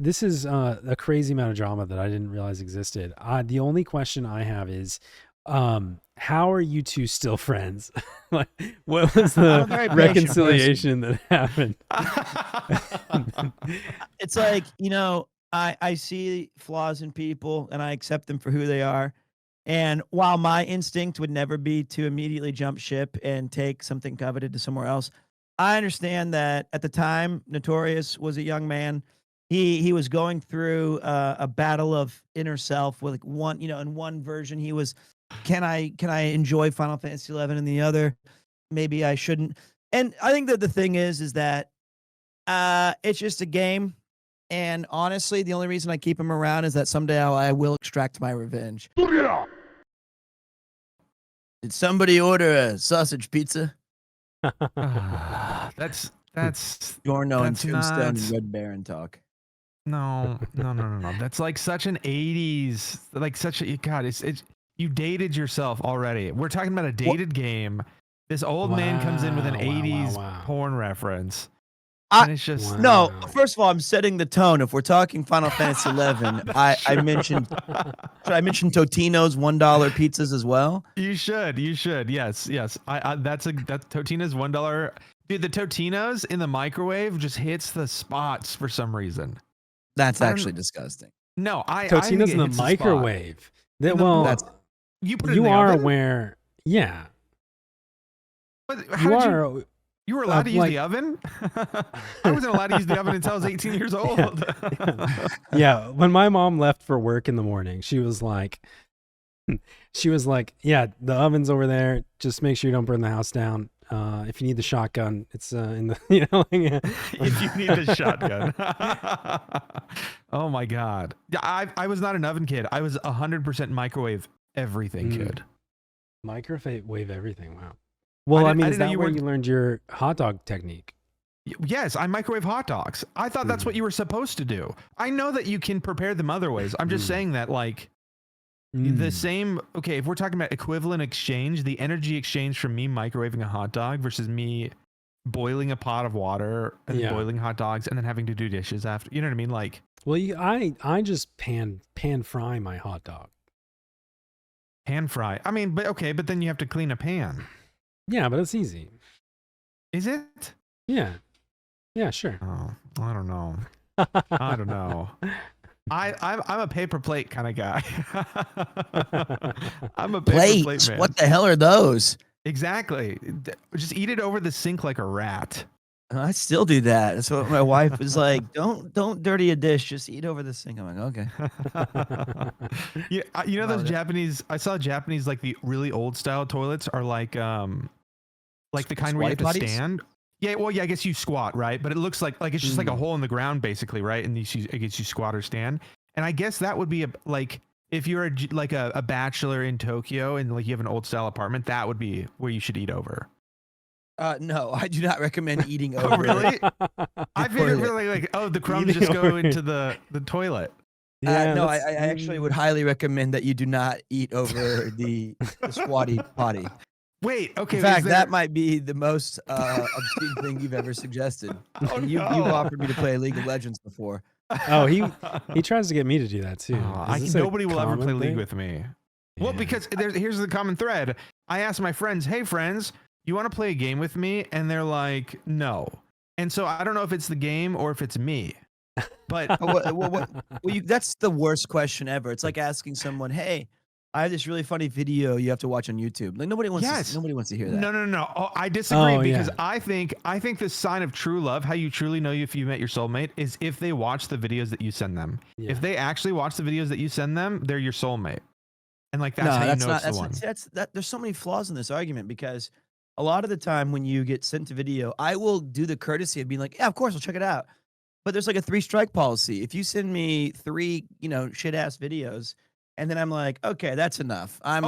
this is a crazy amount of drama that I didn't realize existed. The only question I have is, how are you two still friends? Like, what was the reconciliation that happened? It's like, you know, I see flaws in people and I accept them for who they are. And while my instinct would never be to immediately jump ship and take something coveted to somewhere else, I understand that at the time, Notorious was a young man. He was going through a battle of inner self with like one, you know, in one version he was, can I enjoy Final Fantasy 11? In the other, maybe I shouldn't. And I think that the thing is that it's just a game. And honestly, the only reason I keep him around is that someday I will extract my revenge. Did somebody order a sausage pizza? That's Giorno and Tombstone not... and Red Baron talk. No. That's like such an 80s, like such a, God, it's you dated yourself already. We're talking about a dated game. This old man comes in with an 80s porn reference. And it's just no. First of all, I'm setting the tone. If we're talking Final Fantasy 11, I mentioned. Should I mention Totino's $1 pizzas as well? You should. Yes. That's Totino's $1. Dude, the Totino's in the microwave just hits the spots for some reason. That's actually disgusting. No, Totino's in the microwave. Well, you put it in the are oven? aware. Yeah. But how you were allowed to use the oven? I wasn't allowed to use the oven until I was 18 years old. Yeah. When my mom left for work in the morning, she was like, yeah, the oven's over there. Just make sure you don't burn the house down. If you need the shotgun, it's in the, you know, like, if you need the shotgun. Oh my God. Yeah, I was not an oven kid. I was 100% microwave everything kid. Microwave everything. Wow. Well, I mean, is that where you learned your hot dog technique? Yes, I microwave hot dogs. I thought that's what you were supposed to do. I know that you can prepare them other ways. I'm just saying that, like, the same, okay, if we're talking about equivalent exchange, the energy exchange from me microwaving a hot dog versus me boiling a pot of water and boiling hot dogs and then having to do dishes after, you know what I mean? Like, well, I just pan fry my hot dog. Pan fry. I mean, but then you have to clean a pan. Yeah, but it's easy. Is it? Yeah. Yeah, sure. Oh, I don't know. I don't know. I'm a paper plate kind of guy. I'm a paper plate man. What the hell are those? Exactly. Just eat it over the sink like a rat. I still do that. That's what my wife was like. Don't dirty a dish. Just eat over the sink. I'm like, okay. Yeah, you know those Japanese. I saw Japanese, like the really old style toilets are like the kind where you have to stand. Yeah, well, yeah, I guess you squat, right? But it looks like it's just like a hole in the ground, basically, right? And I guess you squat or stand. And I guess that would be like if you're a bachelor in Tokyo and like you have an old style apartment, that would be where you should eat over. No, I do not recommend eating over. Oh, really? I figured really like, the crumbs just go into the toilet. Yeah, no, I actually would highly recommend that you do not eat over the squatty potty. Wait, okay. In fact, that might be the most obscene thing you've ever suggested. You've offered me to play League of Legends before. Oh, he tries to get me to do that too. Nobody will ever play League with me. Yeah. Well, because here's the common thread. I asked my friends, hey friends, you want to play a game with me? And they're like, no. And so I don't know if it's the game or if it's me. But that's the worst question ever. It's like asking someone, hey, I have this really funny video you have to watch on YouTube. Like nobody wants to hear that. No. Oh, I disagree because I think the sign of true love, how you truly know if you met your soulmate, is if they watch the videos that you send them. Yeah. If they actually watch the videos that you send them, they're your soulmate. And like that's how you know it's the one. There's so many flaws in this argument because a lot of the time when you get sent a video, I will do the courtesy of being like, yeah, of course, I'll check it out. But there's like a 3-strike policy. If you send me 3, shit ass videos, and then I'm like, okay, that's enough. I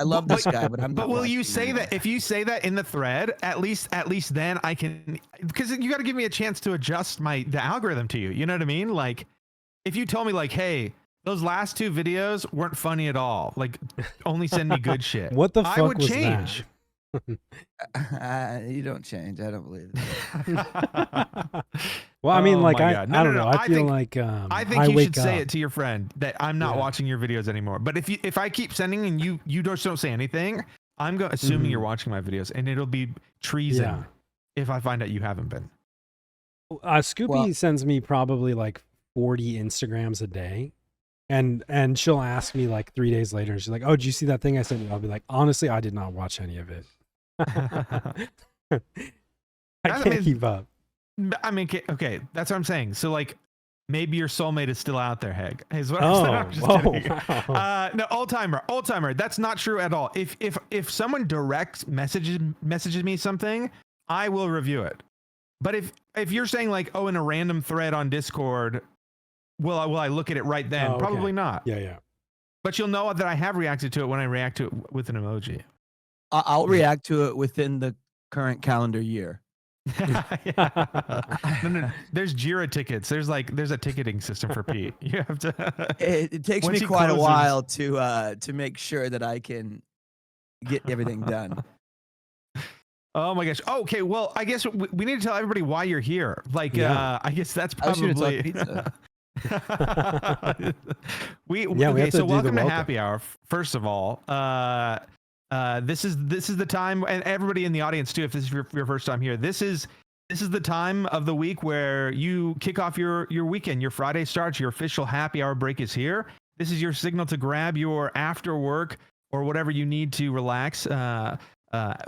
love this guy, but I'm not. But will you say that if you say that in the thread, at least then I can, because you got to give me a chance to adjust the algorithm to you. You know what I mean? Like, if you told me like, hey, those last 2 videos weren't funny at all. Like, only send me good shit. What the fuck I would was change. You don't change. I don't believe that. Well, I mean, Oh like my I God. don't know. I feel like I think you should say up. it to your friend that I'm not watching your videos anymore. But if I keep sending and you just don't say anything, I'm assuming you're watching my videos, and it'll be treason if I find out you haven't been. Scoopy sends me probably like 40 Instagrams a day. And she'll ask me like 3 days later, and she's like, "Oh, did you see that thing I sent you?" I'll be like, "Honestly, I did not watch any of it." I can't keep up. I mean, okay, that's what I'm saying. So like, maybe your soulmate is still out there, Heg. Is what I'm just kidding. Wow. No, old timer. That's not true at all. If someone direct messages me something, I will review it. But if you're saying like, oh, in a random thread on Discord, will I look at it right then? Probably not. Yeah. But you'll know that I have reacted to it when I react to it with an emoji. I'll react to it within the current calendar year. No, there's Jira tickets. There's a ticketing system for Pete. You have to. It takes me quite a while to make sure that I can get everything done. Oh my gosh. Okay. Well, I guess we need to tell everybody why you're here. Like, I guess that's probably. Pizza. So welcome to Happy Hour. First of all, this is the time, and everybody in the audience too, if this is your first time here, this is the time of the week where you kick off your weekend. Your Friday starts. Your official happy hour break is here. This is your signal to grab your after work or whatever you need to relax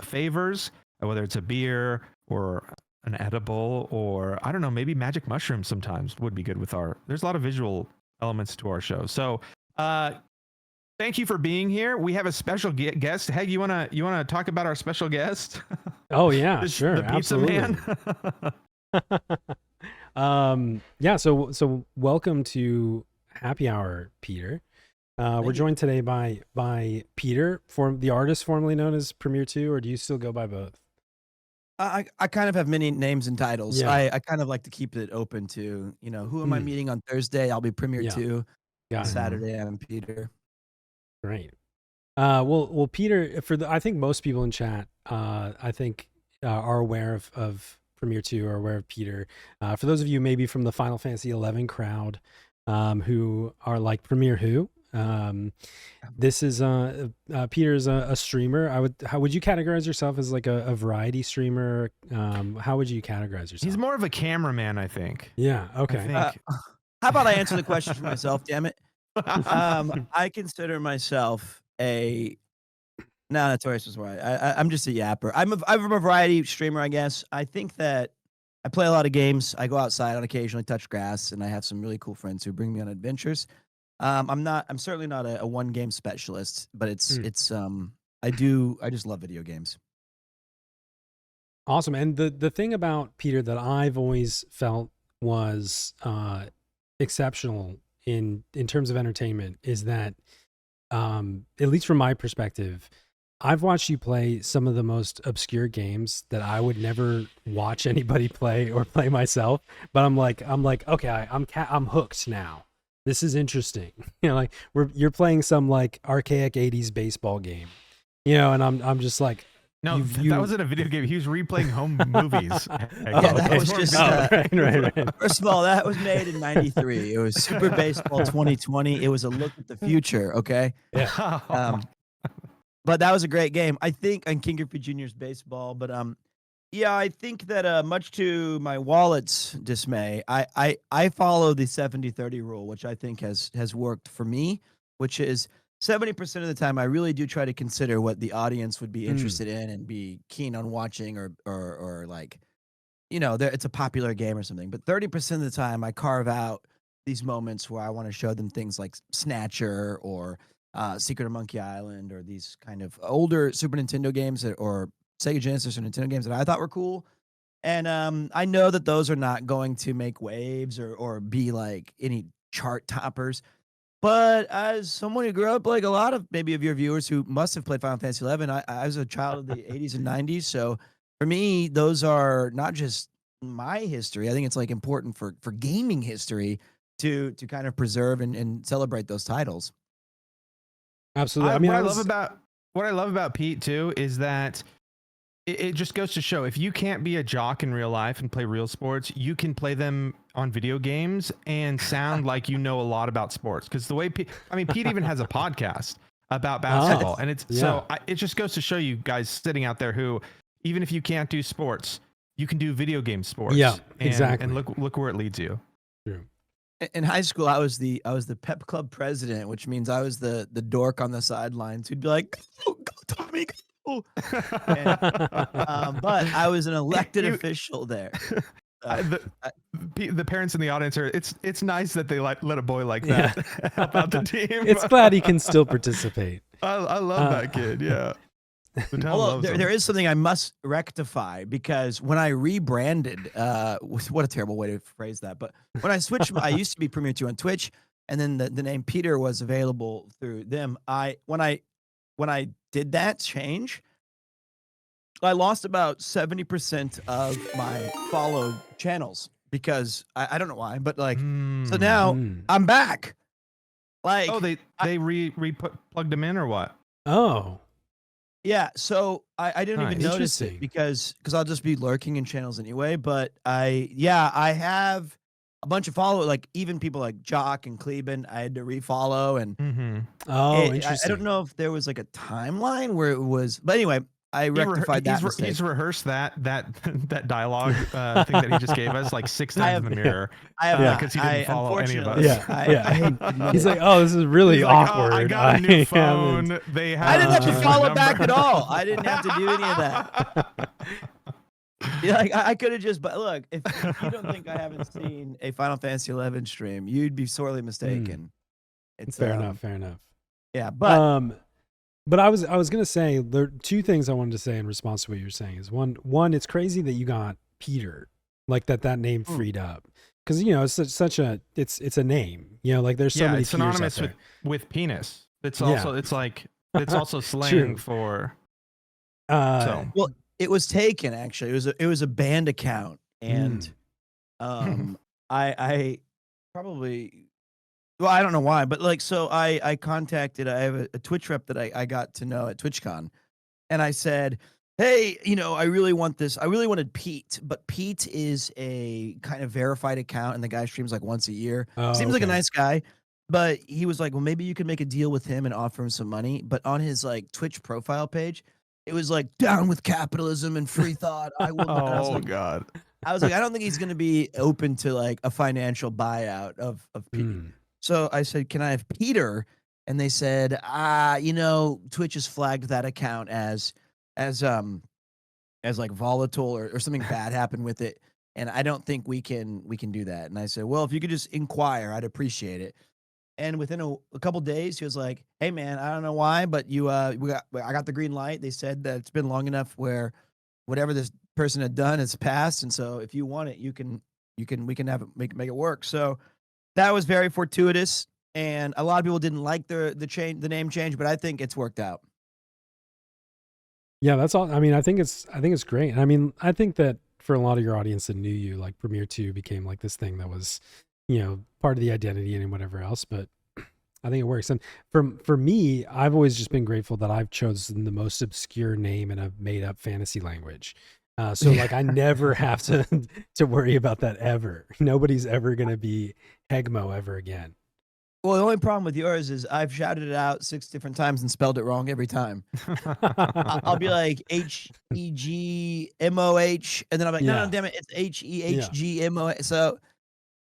favors, whether it's a beer or an edible, or I don't know, maybe magic mushrooms sometimes would be good with there's a lot of visual elements to our show. So thank you for being here. We have a special guest. Heg, you wanna talk about our special guest? Oh yeah, sure, the pizza man. Yeah, so welcome to Happy Hour, Peter. We're joined today by Peter, the artist formerly known as PremierTwo, or do you still go by both? I kind of have many names and titles. Yeah. I kind of like to keep it open to, who am I meeting on Thursday? I'll be PremierTwo. Saturday, I'm Peter. Great. Well, Peter, I think most people in chat, I think are aware of PremierTwo, or aware of Peter. For those of you maybe from the Final Fantasy XI crowd, who are like Premier Who, this is Peter's a streamer. How would you categorize yourself? As like a variety streamer? How would you categorize yourself? He's more of a cameraman, I think. Yeah. Okay. How about I answer the question for myself? Damn it. I consider myself Notorious was right. I'm just a yapper. I'm a variety streamer, I guess. I think that I play a lot of games. I go outside and occasionally touch grass, and I have some really cool friends who bring me on adventures. I'm certainly not a one game specialist, but I just love video games. Awesome. And the thing about Peter that I've always felt was exceptional in terms of entertainment is that, at least from my perspective, I've watched you play some of the most obscure games that I would never watch anybody play or play myself. But I'm like, okay, I'm hooked now. This is interesting. Like you're playing some like archaic 80s baseball game, and I'm just like, no, that wasn't a video game. He was replaying home movies. That was just right. First of all, that was made in '93. It was Super Baseball 2020. It was a look at the future. Okay. Yeah. But that was a great game. I think on King Griffey Jr.'s baseball. But yeah, I think that much to my wallet's dismay, I follow the 70-30 rule, which I think has worked for me, which is 70% of the time I really do try to consider what the audience would be interested in and be keen on watching, or like, it's a popular game or something. But 30% of the time I carve out these moments where I want to show them things like Snatcher or Secret of Monkey Island, or these kind of older Super Nintendo games or Sega Genesis or Nintendo games that I thought were cool. And I know that those are not going to make waves or be like any chart toppers. But as someone who grew up like a lot of maybe of your viewers who must have played Final Fantasy XI, I was a child of the 80s and 90s. So for me, those are not just my history. I think it's like important for gaming history to kind of preserve and celebrate those titles. Absolutely. What I love about Pete too is that it just goes to show, if you can't be a jock in real life and play real sports, you can play them on video games and sound like you know a lot about sports. Because the way Pete even has a podcast about basketball, and it's it just goes to show you guys sitting out there who, even if you can't do sports, you can do video game sports. Yeah, exactly. And look where it leads you. True. In high school, I was the pep club president, which means I was the dork on the sidelines who'd be like, "Go, Tommy, go!" And, but I was an elected official there. The parents in the audience are. It's nice that they let a boy like that help out the team. It's glad he can still participate. I love that kid. Yeah. Although there is something I must rectify, because when I rebranded, what a terrible way to phrase that, but when I switched, I used to be PremierTwo on Twitch, and then the name Peter was available through them. When I did that change, I lost about 70% of my followed channels, because I don't know why, but like, so now I'm back. Like, oh, they plugged them in or what? Oh. Yeah, so I didn't even notice it because I'll just be lurking in channels anyway. But I have a bunch of followers, like even people like Jock and Kleben, I had to refollow. And interesting. I don't know if there was like a timeline where it was, but anyway, I rectified that. He's rehearsed that dialogue thing that he just gave us like 6 times in the mirror. I have because he didn't follow any of us. He's like, oh, this is really awkward. I got a new phone. I didn't have to follow back at all. I didn't have to do any of that. Yeah, like I could have just. But look, if you don't think I haven't seen a Final Fantasy XI stream, you'd be sorely mistaken. It's fair enough. Yeah, but. But I was gonna say, there are 2 things I wanted to say in response to what you're saying. Is one, it's crazy that you got Peter, like that name freed up, because it's such a it's a name, like there's so many. It's synonymous with penis. It's also it's also slang for. Well, it was taken actually. It was a banned account, and I probably. Well, I don't know why, but like, so I contacted, I have a Twitch rep that I got to know at TwitchCon, and I said, hey, I really want this. I really wanted Pete, but Pete is a kind of verified account, and the guy streams like once a year. Seems like a nice guy, but he was like, well, maybe you could make a deal with him and offer him some money. But on his like Twitch profile page, it was like, down with capitalism and free thought. I will. God. I was like, I don't think he's going to be open to like a financial buyout of Pete. So I said, can I have Peter? And they said, Twitch has flagged that account as like volatile or something bad happened with it. And I don't think we can do that. And I said, well, if you could just inquire, I'd appreciate it. And within a couple days, he was like, hey man, I don't know why, but I got the green light. They said that it's been long enough where whatever this person had done has passed. And so if you want it, we can have it, make it work. So that was very fortuitous, and a lot of people didn't like the name change, but I think it's worked out. Yeah, that's all. I mean, I think it's great. And I mean, I think that for a lot of your audience that knew you, like PremierTwo became like this thing that was, part of the identity and whatever else. But I think it works. And for me, I've always just been grateful that I've chosen the most obscure name in a made up fantasy language. So like I never have to worry about that ever. Nobody's ever going to be Heghmoh ever again. Well, the only problem with yours is I've shouted it out 6 different times and spelled it wrong every time. I'll be like Heghmoh, and then I'm like, no, damn it, it's Heghmo. So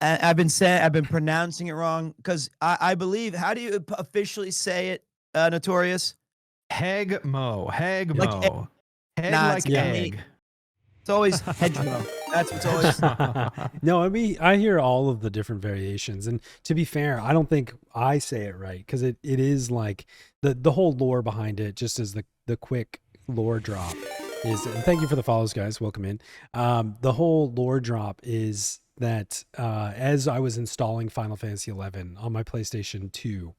I've been pronouncing it wrong because I believe. How do you officially say it, Notorious? Heghmoh. Like egg. It's always HegMo. That's what's always. No, I mean, I hear all of the different variations. And to be fair, I don't think I say it right, because it is like the whole lore behind it, just as the quick lore drop is. And thank you for the follows, guys. Welcome in. The whole lore drop is that as I was installing Final Fantasy XI on my PlayStation 2,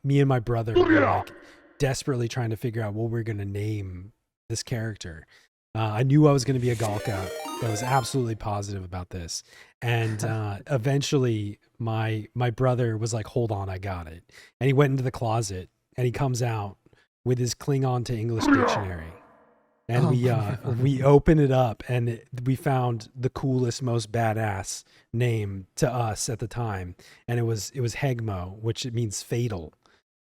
me and my brother were like desperately trying to figure out what we're going to name this character. I knew I was going to be a Galka. I was absolutely positive about this. And eventually my brother was like, hold on, I got it. And he went into the closet and he comes out with his Klingon to English dictionary. and we opened it up, and we found the coolest, most badass name to us at the time, and it was Heghmoh, which it means fatal.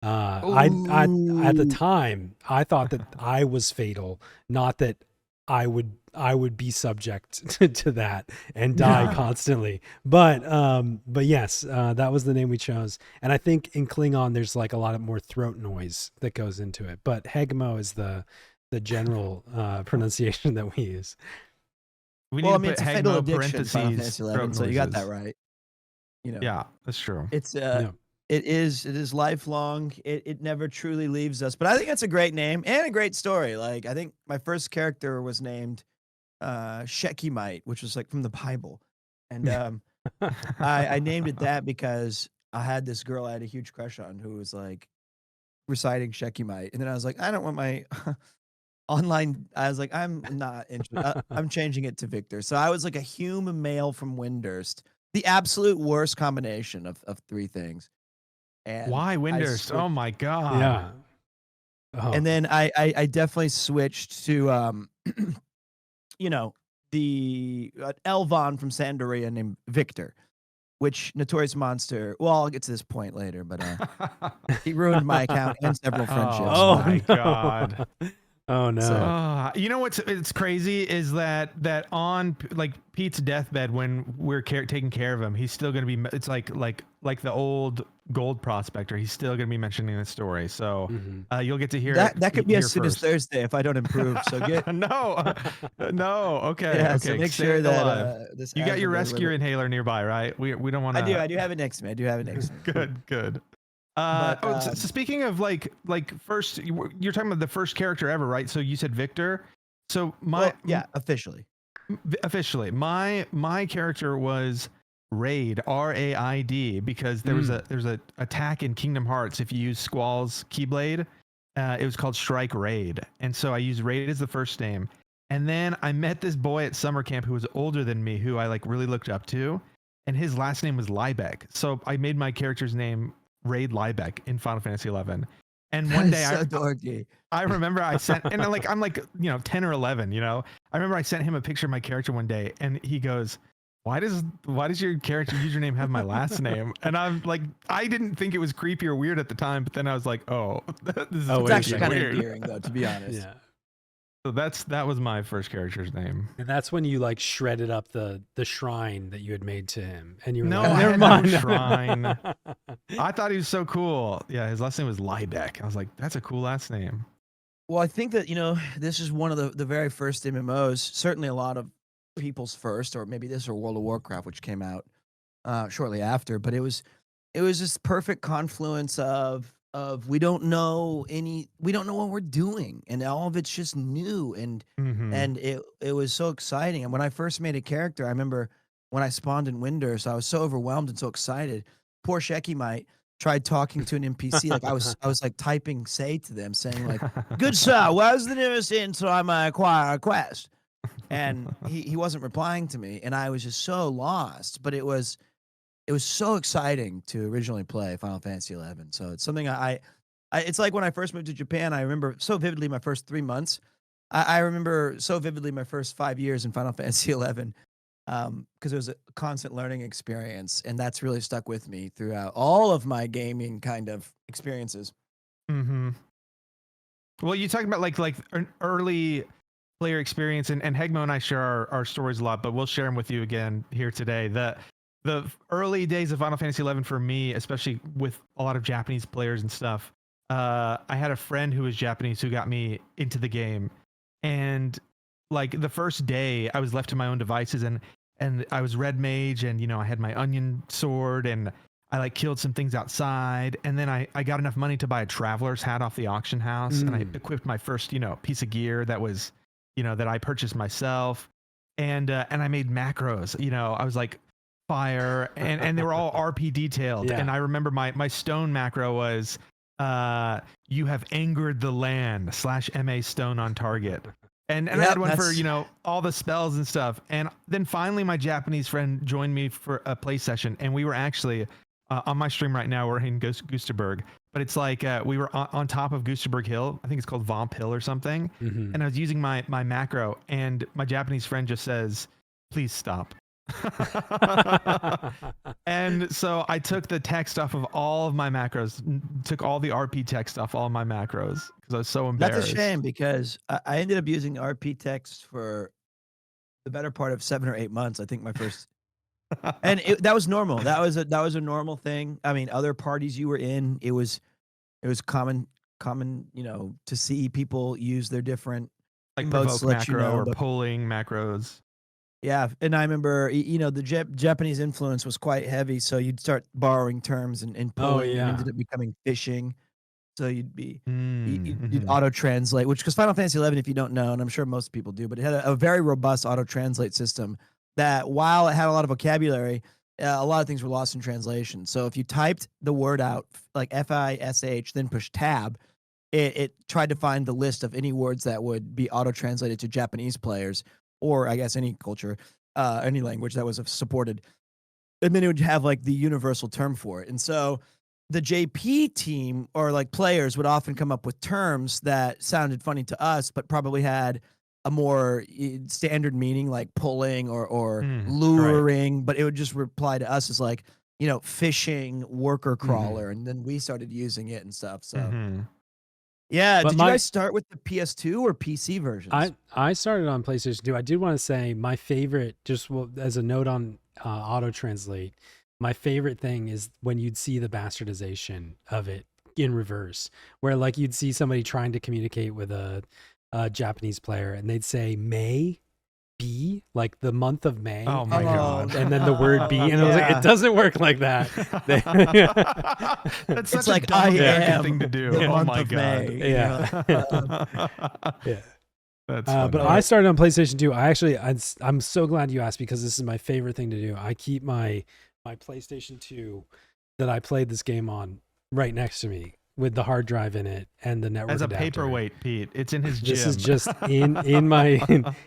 I at the time I thought that I was fatal, not that I would be subject to that and die constantly. But yes, that was the name we chose. And I think in Klingon there's like a lot of more throat noise that goes into it. But Heghmoh is the general pronunciation that we use. Well, I mean, it's a fatal addiction, Final Fantasy 11, so you got that right. You know. Yeah, that's true. It's it is lifelong. It never truly leaves us. But I think that's a great name and a great story. Like, I think my first character was named Shekimite, which was like from the Bible. And I named it that because I had this girl I had a huge crush on who was like reciting Shekimite. And then I was like, I don't want my online. I was like, I'm not interested. I'm changing it to Victor. So I was like a human male from Windurst. The absolute worst combination of three things. And why Windurst? Oh my god. Yeah. Oh. And then I definitely switched to you know, the Elvon from Sandaria named Victor, which Notorious Monster. Well, I'll get to this point later, but he ruined my account and several friendships. Oh my god. Oh no. So, you know it's crazy is that on like Pete's deathbed, when we're taking care of him, he's still going to be, it's like the old gold prospector, he's still going to be mentioning this story. So you'll get to hear that could be as soon as Thursday if I don't improve. So get no. Okay. Yeah, Okay. so make sure that this you got your rescue inhaler nearby, right? We don't want to. I do have it next to me. Good. So speaking of like first, you're talking about the first character ever, right? So you said Victor. So officially my character was Raid, R-A-I-D, because there's a attack in Kingdom Hearts. If you use Squall's Keyblade, it was called Strike Raid, and so I used Raid as the first name. And then I met this boy at summer camp who was older than me, who I like really looked up to, and his last name was Liebeck. So I made my character's name Raid Liebeck in Final Fantasy 11. And one day I remember I sent, and I'm like 10 or 11, I remember I sent him a picture of my character one day, and he goes, why does your character username have my last name? And I'm like, I didn't think it was creepy or weird at the time, but then I was like, this is it's actually kind of endearing though, to be honest. Yeah. So that was my first character's name. And that's when you like shredded up the shrine that you had made to him. And you were no, like, never mind. No shrine. I thought he was so cool. Yeah, his last name was Liebeck. I was like, that's a cool last name. Well, I think that, this is one of the very first MMOs, certainly a lot of people's first, or maybe this or World of Warcraft, which came out shortly after, but it was this perfect confluence of we don't know what we're doing, and all of it's just new, and it was so exciting. And when I first made a character, I remember when I spawned in Windurst, I was so overwhelmed and so excited. Poor Shekimite tried talking to an NPC, like I was like typing say to them, saying like, "Good sir, where's the nearest inn so I might acquire a quest?" And he wasn't replying to me, and I was just so lost. But it was so exciting to originally play Final Fantasy 11. So it's something it's like when I first moved to Japan, I remember so vividly my first 3 months. I remember so vividly my first 5 years in Final Fantasy 11, because it was a constant learning experience, and that's really stuck with me throughout all of my gaming kind of experiences. Well, you talking about like an early player experience, and Heghmoh and I share our stories a lot, but we'll share them with you again here today. The early days of Final Fantasy 11 for me, especially with a lot of Japanese players and stuff, I had a friend who was Japanese who got me into the game, and like the first day I was left to my own devices, and I was red mage, and I had my onion sword, and I like killed some things outside, and then I got enough money to buy a traveler's hat off the auction house, and I equipped my first piece of gear that was that I purchased myself, and I made macros. I was like fire, and they were all RP detailed. And I remember my stone macro was you have angered the land /MA stone on target. And I had one for all the spells and stuff. And then finally my Japanese friend joined me for a play session, and we were actually on my stream right now. We're in Goosterberg, but it's like we were on top of Goosterberg Hill. I think it's called Vomp Hill or something. Mm-hmm. And I was using my macro, and my Japanese friend just says, "Please stop." And so I took the text off of all of my macros, took all the RP text off all of my macros because I was so embarrassed. That's a shame because I ended up using RP text for the better part of 7 or 8 months. I think my first, and that was normal. That was a normal thing. I mean, other parties you were in, it was common, you know, to see people use their different like emotes provoke macro or pulling macros. Yeah, and I remember, you know, the Japanese influence was quite heavy, so you'd start borrowing terms and pulling, and ended up becoming fishing. So you'd be you'd auto translate, which because Final Fantasy 11, if you don't know, and I'm sure most people do, but it had a very robust auto translate system that, while it had a lot of vocabulary, a lot of things were lost in translation. So if you typed the word out like FISH, then push tab, it tried to find the list of any words that would be auto translated to Japanese players, or I guess any culture, any language that was supported. And then it would have like the universal term for it. And so the JP team or like players would often come up with terms that sounded funny to us, but probably had a more standard meaning, like pulling or luring, right. But it would just reply to us as like, you know, fishing, worker crawler. And then we started using it and stuff. So yeah, but did you guys start with the PS2 or PC versions? I started on PlayStation 2. I did want to say my favorite, just as a note on auto translate, my favorite thing is when you'd see the bastardization of it in reverse, where like you'd see somebody trying to communicate with a Japanese player, and they'd say May be like the month of May. Oh my god! And then the word be, and I was like, it doesn't work like that. That's such like a dumb thing to do. Oh my god! May, yeah. Yeah. That's but I started on PlayStation 2. I'm so glad you asked, because this is my favorite thing to do. I keep my PlayStation 2 that I played this game on right next to me with the hard drive in it and the network as a adapter. paperweight, Pete. It's in his gym. This is just in my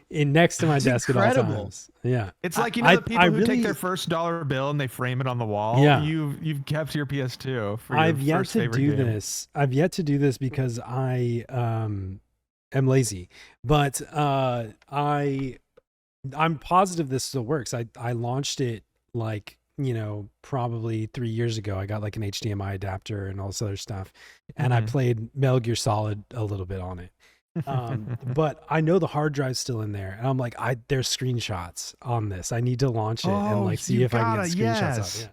next to my desk incredible. at all times. Yeah, it's like, you know, the people who take their first dollar bill and they frame it on the wall. Yeah, you've kept your PS2 for your I've yet first to favorite do game. this. I've yet to do this because I am lazy, but I'm positive this still works. I launched it like, you know, probably 3 years ago. I got like an HDMI adapter and all this other stuff, and I played Metal Gear Solid a little bit on it. But I know the hard drive's still in there, and I'm like, there's screenshots on this. I need to launch it and like see if I can get screenshots out. Yeah.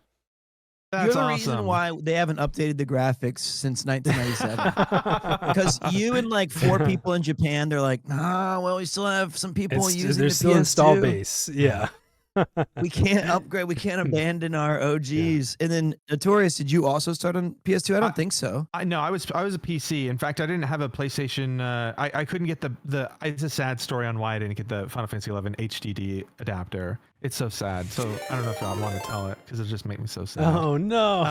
That's You're the awesome. reason why they haven't updated the graphics since 1997. Because you and like 4 people in Japan, they're like, well, we still have some people using there's the still PS2. install base. Yeah. We can't upgrade. We can't abandon our OGs. Yeah. And then Notorious, did you also start on PS2? I don't think so. I was a PC. In fact, I didn't have a PlayStation. I couldn't get the. It's a sad story on why I didn't get the Final Fantasy 11 HDD adapter. It's so sad. So I don't know if I want to tell it because it'll just make me so sad. Oh no!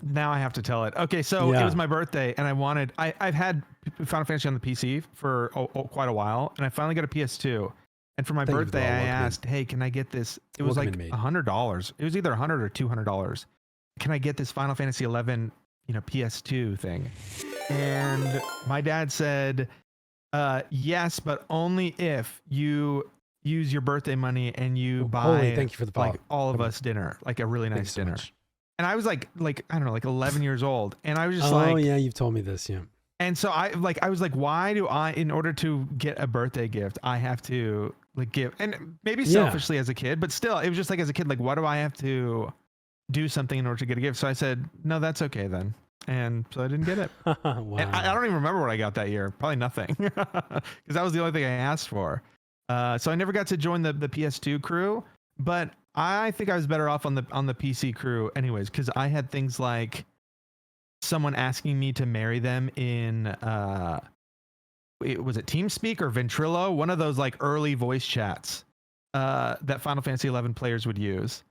Now I have to tell it. Okay, so it was my birthday, and I've had Final Fantasy on the PC for quite a while, and I finally got a PS2. And for my birthday, I asked, "Hey, can I get this?" It was like $100. It was either $100 or $200. Can I get this Final Fantasy 11, you know, PS2 thing? And my dad said, "Yes, but only if you use your birthday money and you buy thank you for the like all of us dinner, like a really nice dinner." And I was like I don't know, like 11 years old, and I was just like, "Oh yeah, you've told me this, yeah." And so I was like, why do I, in order to get a birthday gift, I have to like give, and maybe selfishly as a kid, but still, it was just like as a kid, like, why do I have to do something in order to get a gift? So I said, no, that's okay then. And so I didn't get it. Wow. And I don't even remember what I got that year. Probably nothing, because that was the only thing I asked for. So I never got to join the PS2 crew, but I think I was better off on the PC crew anyways, because I had things like someone asking me to marry them in was it TeamSpeak or Ventrilo, one of those like early voice chats that Final Fantasy 11 players would use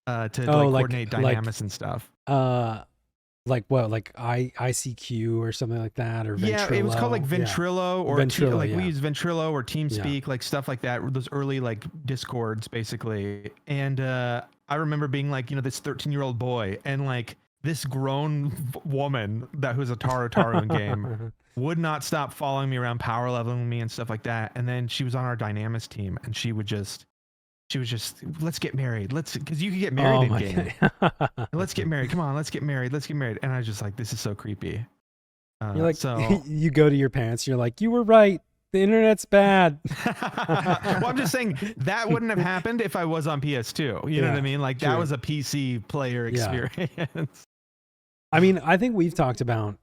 to coordinate dynamics and stuff. Like what, like ICQ or something like that, or Ventrilo? Yeah, it was called like Ventrilo or Ventrilo, we use Ventrilo or TeamSpeak, like stuff like that. Those early like Discords basically. And I remember being like, you know, this 13-year-old boy, and like this grown woman who's a Taru in game would not stop following me around, power leveling me and stuff like that. And then she was on our Dynamis team, and she was just, let's get married. Because you could get married in game. Let's get married. Come on, let's get married. Let's get married. And I was just like, this is so creepy. You're like, so you go to your parents, you're like, you were right. The internet's bad. Well, I'm just saying that wouldn't have happened if I was on PS2. You know what I mean? Like that was a PC player experience. I mean, I think we've talked about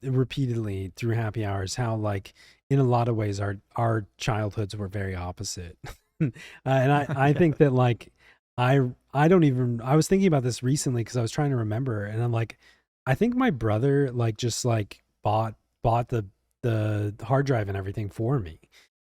repeatedly through happy hours how, like, in a lot of ways, our childhoods were very opposite. And I think that, like, I was thinking about this recently because I was trying to remember, and I'm like, I think my brother like just like bought the hard drive and everything for me.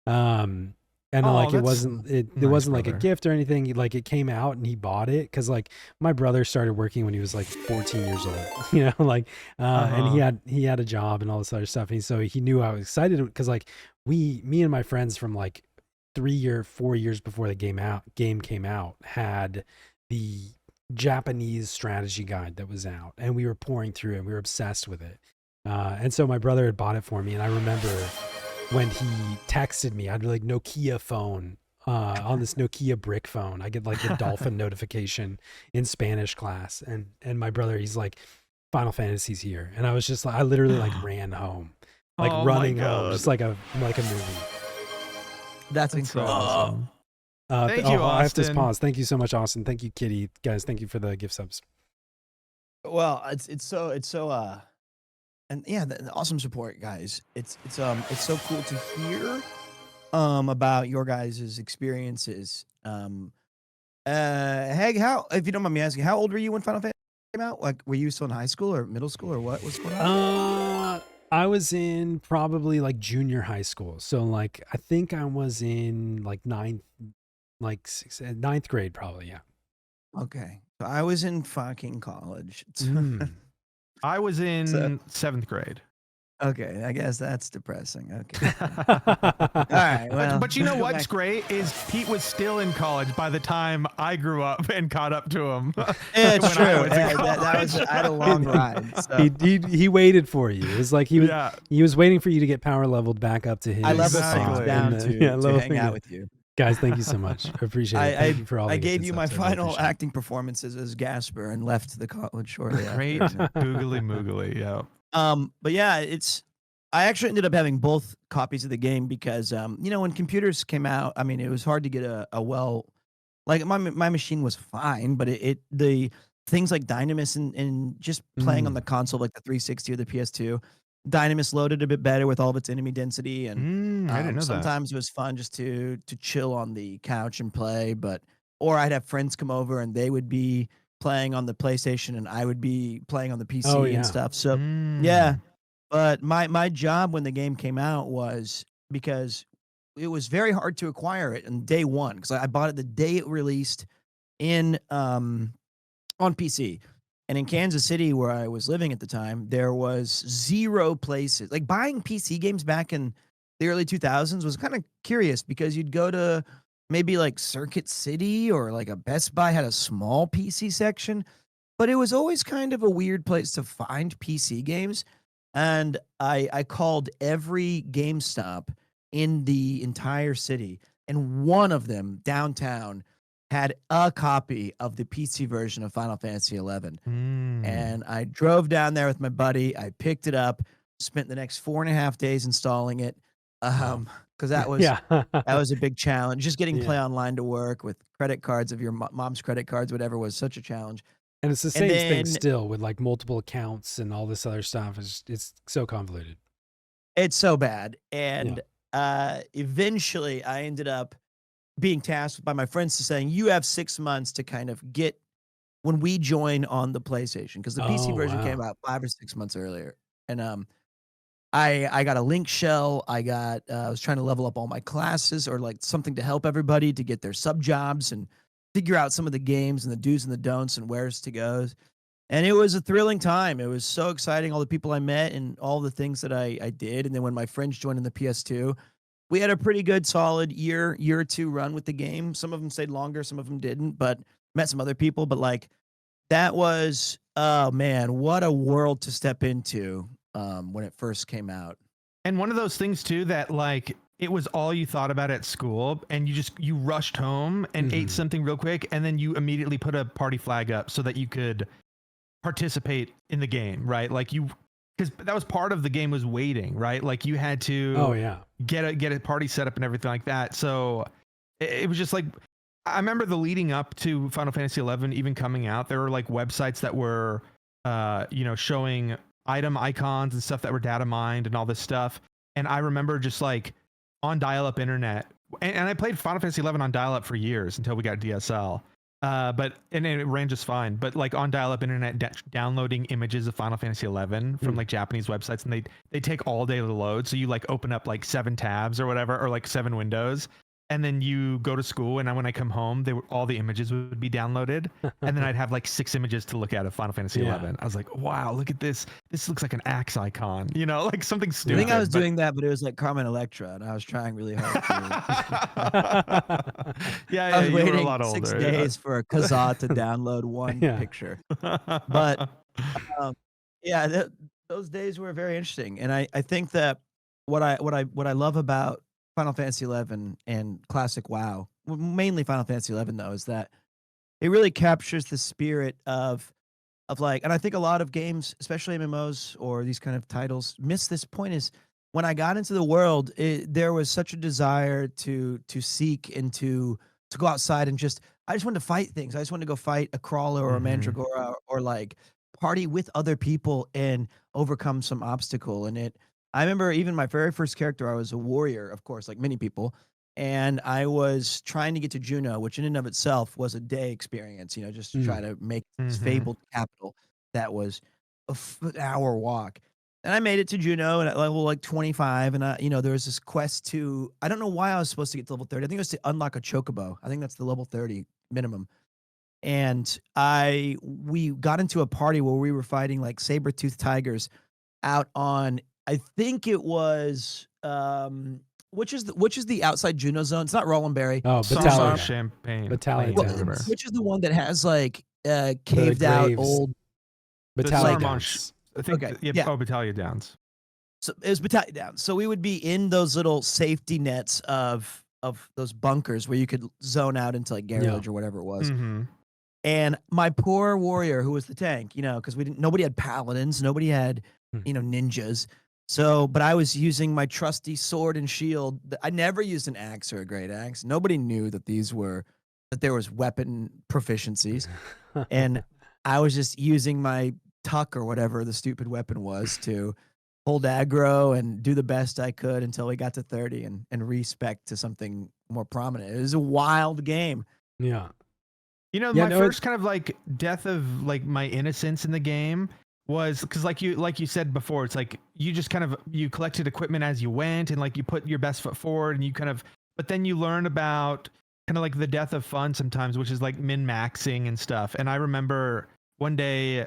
And like it wasn't like a gift or anything. Like it came out and he bought it because like my brother started working when he was like 14 years old, you know, like and he had a job and all this other stuff. And so he knew I was excited because like me and my friends from like 3 or 4 years before the game came out had the Japanese strategy guide that was out, and we were pouring through it and we were obsessed with it. And so my brother had bought it for me, and I remember when he texted me, I'd be like Nokia phone, on this Nokia brick phone. I get like the dolphin notification in Spanish class, and my brother, he's like, Final Fantasy's here. And I was just like, I literally like ran home, like running home, just like a movie. That's incredible. Awesome. Thank you, Austin. I have to pause. Thank you so much, Austin. Thank you, Kitty. Guys, thank you for the gift subs. Well, it's so and yeah, the awesome support, guys. It's so cool to hear about your guys' experiences. Heg, how, if you don't mind me asking, how old were you when Final Fantasy came out? Like, were you still in high school or middle school or what was going on? I was in probably like junior high school. So like I think I was in like ninth grade probably, yeah. Okay. So I was in fucking college. I was in 7th grade. Okay, I guess that's depressing. Okay. All right. Well, but you know what's great is Pete was still in college by the time I grew up and caught up to him. Yeah, it's true. I had a long ride. So. He waited for you. It was like he was waiting for you to get power leveled back up to his. I leveled down to hang out with you. Guys, thank you so much. I appreciate it. Thank you for all the I gave you my final acting performances as Gasper and left the college shortly after. Great. Googly moogly, yeah. But yeah, I actually ended up having both copies of the game because, you know, when computers came out, I mean, it was hard to get like my machine was fine, but the things like Dynamis and just playing on the console, like the 360 or the PS2, Dynamis loaded a bit better with all of its enemy density. And I didn't know sometimes it was fun just to chill on the couch and play, or I'd have friends come over and they would be playing on the PlayStation and I would be playing on the PC and stuff. So yeah. But my job when the game came out was because it was very hard to acquire it on day one because I bought it the day it released on PC. And in Kansas City, where I was living at the time, there was 0 places. Like buying PC games back in the early 2000s was kind of curious because you'd go to maybe like Circuit City or like a Best Buy had a small PC section, but it was always kind of a weird place to find PC games. And I called every GameStop in the entire city, and one of them downtown had a copy of the PC version of Final Fantasy XI. And I drove down there with my buddy. I picked it up, spent the next 4.5 days installing it. Because that was a big challenge. Just getting Play Online to work with credit cards of your mom's credit cards, whatever, was such a challenge. And it's the same thing still with like multiple accounts and all this other stuff. It's so convoluted. It's so bad. And eventually I ended up being tasked by my friends to saying, you have 6 months to kind of get when we join on the PlayStation, because the PC version came out 5 or 6 months earlier. And I got a link shell. I was trying to level up all my classes or like something to help everybody to get their sub jobs and figure out some of the games and the do's and the don'ts and where's to goes. And it was a thrilling time. It was so exciting. All the people I met and all the things that I did. And then when my friends joined in the PS2, we had a pretty good solid year or two run with the game. Some of them stayed longer, some of them didn't, but met some other people. But like That was, oh man, what a world to step into when it first came out. And one of those things too that like it was all you thought about at school, and you rushed home and ate something real quick, and then you immediately put a party flag up so that you could participate in the game, right? Like because that was part of the game, was waiting, right? Like you had to get a party set up and everything like that. So it was just like, I remember the leading up to Final Fantasy XI even coming out, there were like websites that were showing item icons and stuff that were data mined and all this stuff. And I remember just like on dial-up internet, and I played Final Fantasy XI on dial-up for years until we got DSL. And it ran just fine. But like on dial-up internet, downloading images of Final Fantasy XI from like Japanese websites, and they take all day to load. So you like open up like 7 tabs or whatever, or like 7 windows, and then you go to school. And when I come home, all the images would be downloaded, and then I'd have like 6 images to look at of Final Fantasy XI. I was like, wow, look at this. This looks like an axe icon, like something stupid. I think I was doing that, but it was like Carmen Electra, and I was trying really hard to. I was waiting a lot older, 6 days for a Kazaa to download one picture. But those days were very interesting, and I think that what I love about Final Fantasy XI and classic WoW, mainly Final Fantasy XI though, is that it really captures the spirit of like, and I think a lot of games, especially MMOs or these kind of titles, miss this point. Is when I got into the world, there was such a desire to seek and to go outside and I just wanted to fight things. I just wanted to go fight a crawler or a mandragora or like party with other people and overcome some obstacle. And I remember even my very first character, I was a warrior, of course, like many people. And I was trying to get to Juneau, which in and of itself was a day experience, just to try to make this fabled capital that was an hour walk. And I made it to Juneau at level like 25. And, there was this quest I don't know why I was supposed to get to level 30. I think it was to unlock a chocobo. I think that's the level 30 minimum. And we got into a party where we were fighting like saber-toothed tigers out on, I think it was which is the outside Juneau zone. It's not Rollenberry. Oh, Battalion. Champagne. Battalion. Which is the one that has like caved out old Battalion. I think. Okay. Oh, Battalion Downs. So it was Battalion Downs. So we would be in those little safety nets of those bunkers where you could zone out into like garage or whatever it was. And my poor warrior, who was the tank, because nobody had paladins, nobody had ninjas. So, but I was using my trusty sword and shield. I never used an axe or a great axe. Nobody knew that there was weapon proficiencies. And I was just using my tuck or whatever the stupid weapon was to hold aggro and do the best I could until we got to 30 and respec to something more prominent. It was a wild game. Yeah. My first kind of like death of like my innocence in the game was because like you said before, it's like you just kind of you collected equipment as you went, and like you put your best foot forward, and you kind of, but then you learn about kind of like the death of fun sometimes, which is like min-maxing and stuff. And I remember one day,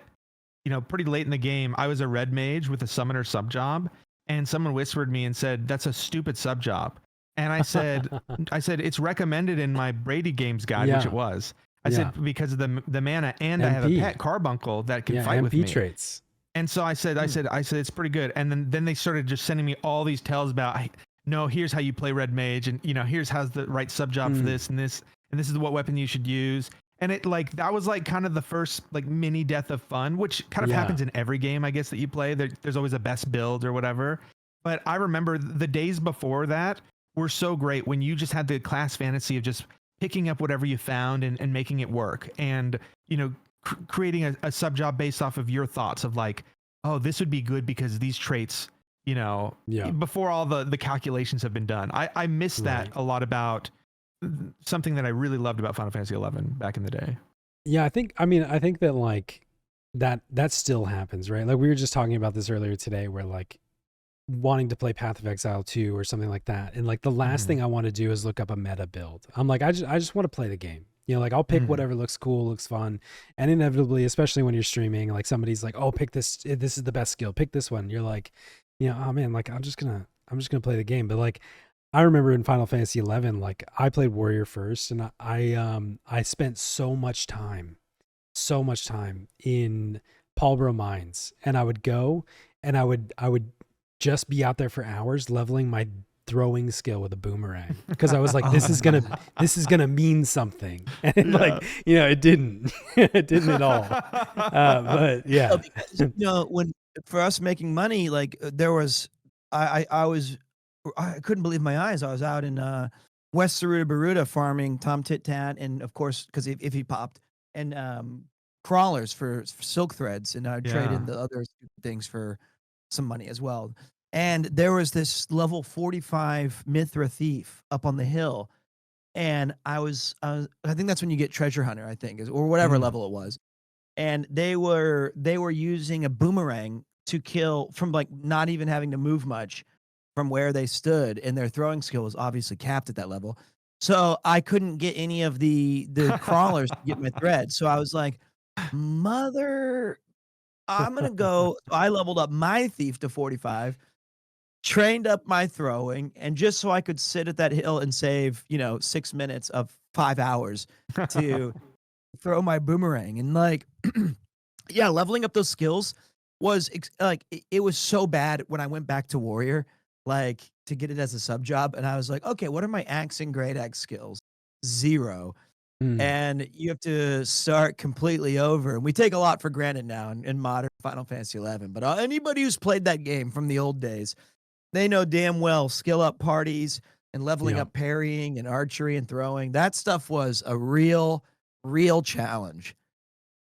pretty late in the game, I was a red mage with a summoner sub job, and someone whispered me and said, "That's a stupid sub job." And I said, it's recommended in my Brady Games guide, which it was. I said, because of the mana, and MP. I have a pet carbuncle that can fight with me. Traits. And so I said, it's pretty good. And then they started just sending me all these tells about, no, here's how you play red mage, and here's how's the right sub job for this, and this is what weapon you should use. And it like that was like kind of the first like mini death of fun, which kind of happens in every game, I guess, that you play. There's always a best build or whatever. But I remember the days before that were so great when you just had the class fantasy of just picking up whatever you found and making it work, and creating a sub job based off of your thoughts of like, oh, this would be good because these traits, before all the calculations have been done. I miss that a lot about something that I really loved about Final Fantasy XI back in the day. Yeah, I think that like that still happens, right? Like we were just talking about this earlier today, where like wanting to play Path of Exile 2 or something like that, and like the last thing I want to do is look up a meta build. I'm like, I just want to play the game. Like I'll pick whatever looks cool, looks fun, and inevitably, especially when you're streaming, like somebody's like, "Oh, pick this. This is the best skill. Pick this one." You're like, oh man, like I'm just gonna play the game. But like, I remember in Final Fantasy XI, like I played Warrior first, and I spent so much time so much time in Paulbro Mines, and I would go and I would just be out there for hours leveling my throwing skill with a boomerang, because I was like, this is gonna mean something, and like, you know, it didn't. It didn't at all. But yeah, because, you know, when for us making money, like there was, I couldn't believe my eyes. I was out in West Saruta Baruta farming Tom Tit Tat, and of course, because if he popped, and crawlers for silk threads, and I'd trade in the other things for some money as well. And there was this level 45 Mithra thief up on the hill, and I think that's when you get treasure hunter, I think, or whatever level it was. And they were using a boomerang to kill from, like, not even having to move much from where they stood, and their throwing skill was obviously capped at that level. So I couldn't get any of the crawlers to get my thread. So I was like, mother, I'm gonna go. I leveled up my thief to 45, trained up my throwing, and just so I could sit at that hill and save, you know, 6 minutes of 5 hours to throw my boomerang. And like, yeah, leveling up those skills was like, it was so bad when I went back to warrior, like to get it as a sub job, and I was like, okay, what are my axe and great axe skills? 0. And you have to start completely over. And we take a lot for granted now in modern Final Fantasy 11. But anybody who's played that game from the old days, they know damn well skill up parties and leveling up parrying and archery and throwing. That stuff was a real challenge.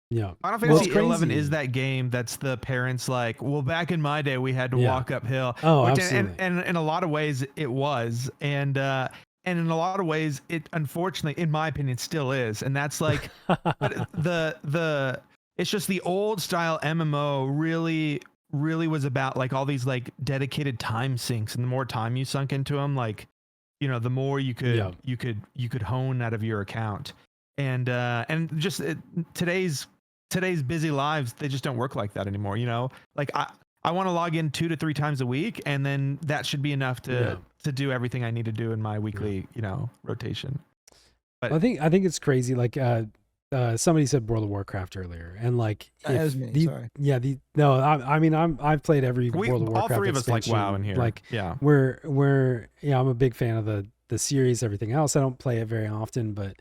Yeah. Final Fantasy 11 is that game that's the parents like, well, back in my day, we had to walk uphill. Oh, absolutely. And in a lot of ways, it was. And in a lot of ways, it unfortunately, in my opinion, still is. And that's like, but it's just the old style MMO really was about like all these like dedicated time sinks, and the more time you sunk into them, like, you know, the more you could hone out of your account. And just today's busy lives, they just don't work like that anymore. You know, like I want to log in 2 to 3 times a week, and then that should be enough to do everything I need to do in my weekly, you know, rotation. But I think it's crazy. Like somebody said World of Warcraft earlier, and like that was me. Sorry. Yeah, I mean I've played every World of Warcraft. All three of us like expansion. WoW in here. Like we're I'm a big fan of the series, everything else. I don't play it very often, but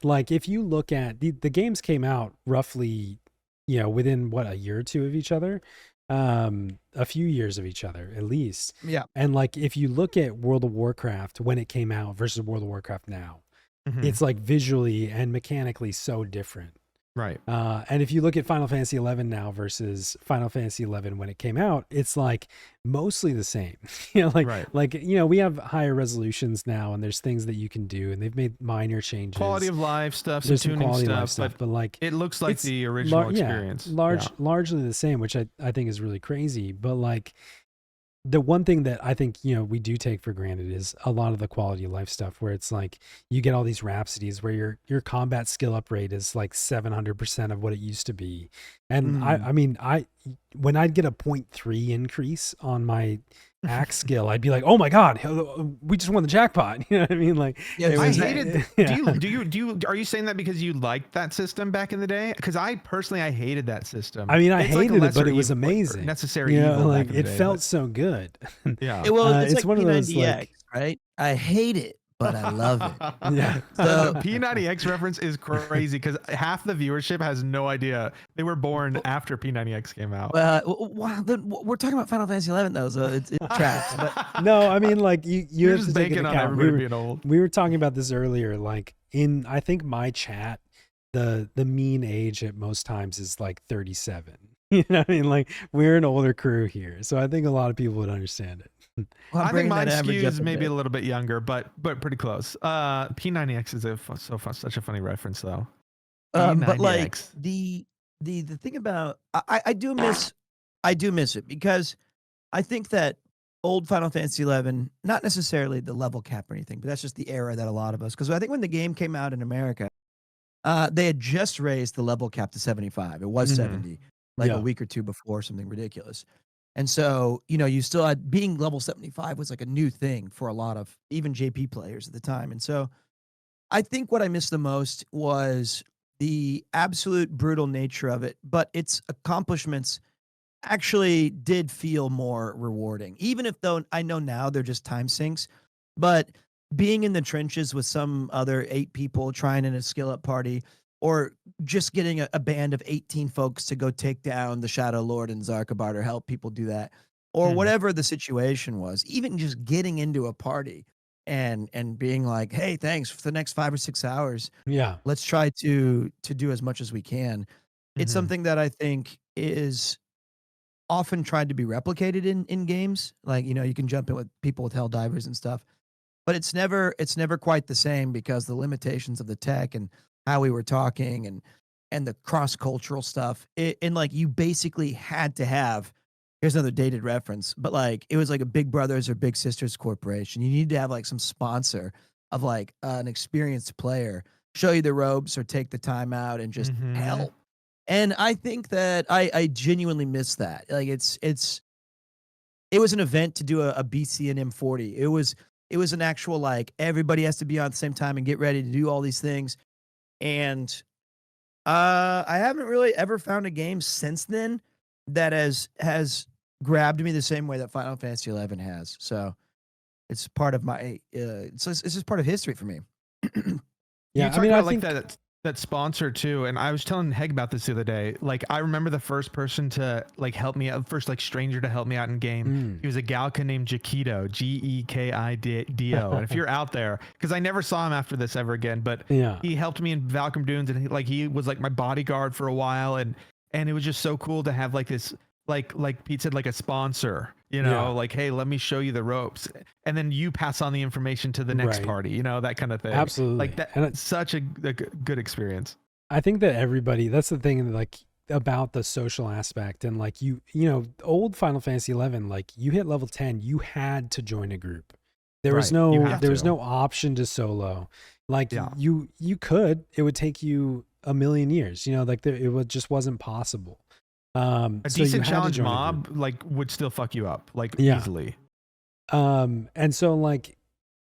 like if you look at the games came out roughly, you know, within what, a year or two of each other, a few years of each other at least. Yeah. And like if you look at World of Warcraft when it came out versus World of Warcraft now, it's like visually and mechanically so different. Right. And if you look at Final Fantasy 11 now versus Final Fantasy 11 when it came out, it's like mostly the same. You know, like you know, we have higher resolutions now, and there's things that you can do, and they've made minor changes. Quality of life stuff, there's some tuning quality stuff, of life stuff, but like it looks like the original experience. Largely the same, which I think is really crazy. But like the one thing that I think, you know, we do take for granted is a lot of the quality of life stuff, where it's like you get all these rhapsodies where your combat skill up rate is like 700% of what it used to be. And I mean, when I'd get a 0.3 increase on my axe skill, I'd be like, oh my God, we just won the jackpot. You know what I mean? Like, I hated. Are you saying that because you liked that system back in the day? Because I hated that system. I mean, I hated it, but it was amazing. Necessary, you know, evil like it felt so good. Yeah. It's like one of those, like, right? I hate it, but I love it. Yeah. So P90X reference is crazy because half the viewership has no idea they were born after P90X came out. We're talking about Final Fantasy 11 though, so it tracks. But no, I mean, like you're just banking on everybody being old. We were talking about this earlier. Like in, I think my chat, the mean age at most times is like 37. You know what I mean? Like we're an older crew here, so I think a lot of people would understand it. Well, I think mine skews maybe a little bit younger, but pretty close. P90X is such a funny reference though. But like the thing about I do miss it, because I think that old Final Fantasy 11, not necessarily the level cap or anything, but that's just the era that a lot of us, because I think when the game came out in America, they had just raised the level cap to 75. It was 70 like a week or two before, something ridiculous. And so, you know, you still had, being level 75 was like a new thing for a lot of even JP players at the time. And so I think what I missed the most was the absolute brutal nature of it, but its accomplishments actually did feel more rewarding. Even if though I know now they're just time sinks, but being in the trenches with some other 8 people trying in a skill up party, or just getting a band of 18 folks to go take down the Shadow Lord and Zarkabard or help people do that, or whatever the situation was, even just getting into a party and being like, hey, thanks for the next 5 or 6 hours. Yeah. Let's try to do as much as we can. It's something that I think is often tried to be replicated in games. Like, you know, you can jump in with people with Helldivers and stuff, but it's never quite the same because the limitations of the tech and how we were talking and the cross-cultural stuff. And like you basically had to have, here's another dated reference, but like it was like a Big Brothers or Big Sisters corporation. You need to have like some sponsor of like an experienced player show you the ropes or take the time out and just help. And I think that I genuinely miss that. Like it was an event to do a BC and M40. It was an actual like everybody has to be on at the same time and get ready to do all these things. And I haven't really ever found a game since then that has grabbed me the same way that Final Fantasy XI has. So it's part of my it's just part of history for me. Yeah, I mean, I think that sponsor too, and I was telling Heg about this the other day. Like, I remember the first person to like help me out, first like stranger to help me out in game. He was a Galka named Gekito, Gekido. And if you're out there, because I never saw him after this ever again, but he helped me in Valkyrie Dunes, and he was like my bodyguard for a while, and it was just so cool to have like this. Like Pete said, like a sponsor, you know, like, hey, let me show you the ropes. And then you pass on the information to the next party, you know, that kind of thing. Absolutely. Like that, and it's such a good experience. I think that everybody, that's the thing, like about the social aspect. And like you know, old Final Fantasy XI, like you hit level 10, you had to join a group. There was no option to solo. Like you could, it would take you a million years, you know, like just wasn't possible. A decent challenge mob like would still fuck you up like easily. And so like,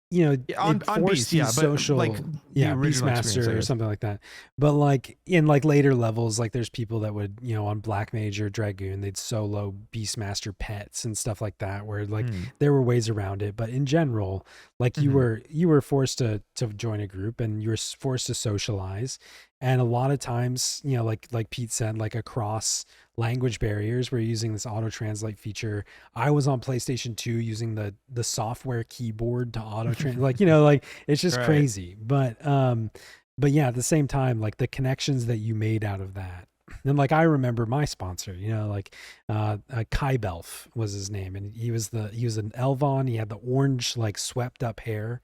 you know, on forced Beast, social, like Beastmaster or something like that. But like in like later levels, like there's people that would, you know, on Black Mage or Dragoon, they'd solo Beastmaster pets and stuff like that, where like there were ways around it. But in general, like you were forced to join a group and you were forced to socialize. And a lot of times, you know, like Pete said, like across language barriers, we're using this auto translate feature. I was on PlayStation 2 using the software keyboard to auto translate. Like, you know, like it's just crazy. But yeah, at the same time, like the connections that you made out of that. And like I remember my sponsor, you know, like Kybelf was his name, and he was an Elvon. He had the orange like swept up hair.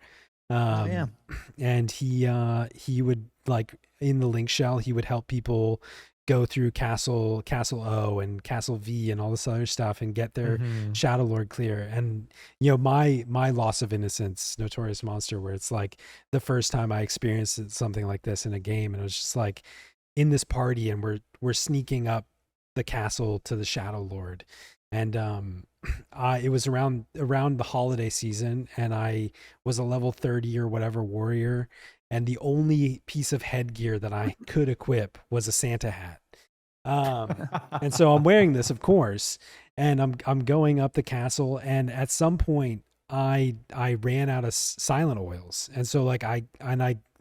And he would like in the link shell, he would help people go through Castle O and Castle V and all this other stuff and get their Shadow Lord clear. And you know, my loss of innocence, Notorious Monster, where it's like the first time I experienced something like this in a game, and it was just like in this party and we're sneaking up the castle to the Shadow Lord. And it was around the holiday season, and I was a level 30 or whatever warrior, and the only piece of headgear that I could equip was a Santa hat. And so I'm wearing this, of course, and I'm going up the castle, and at some point I ran out of silent oils, and so like I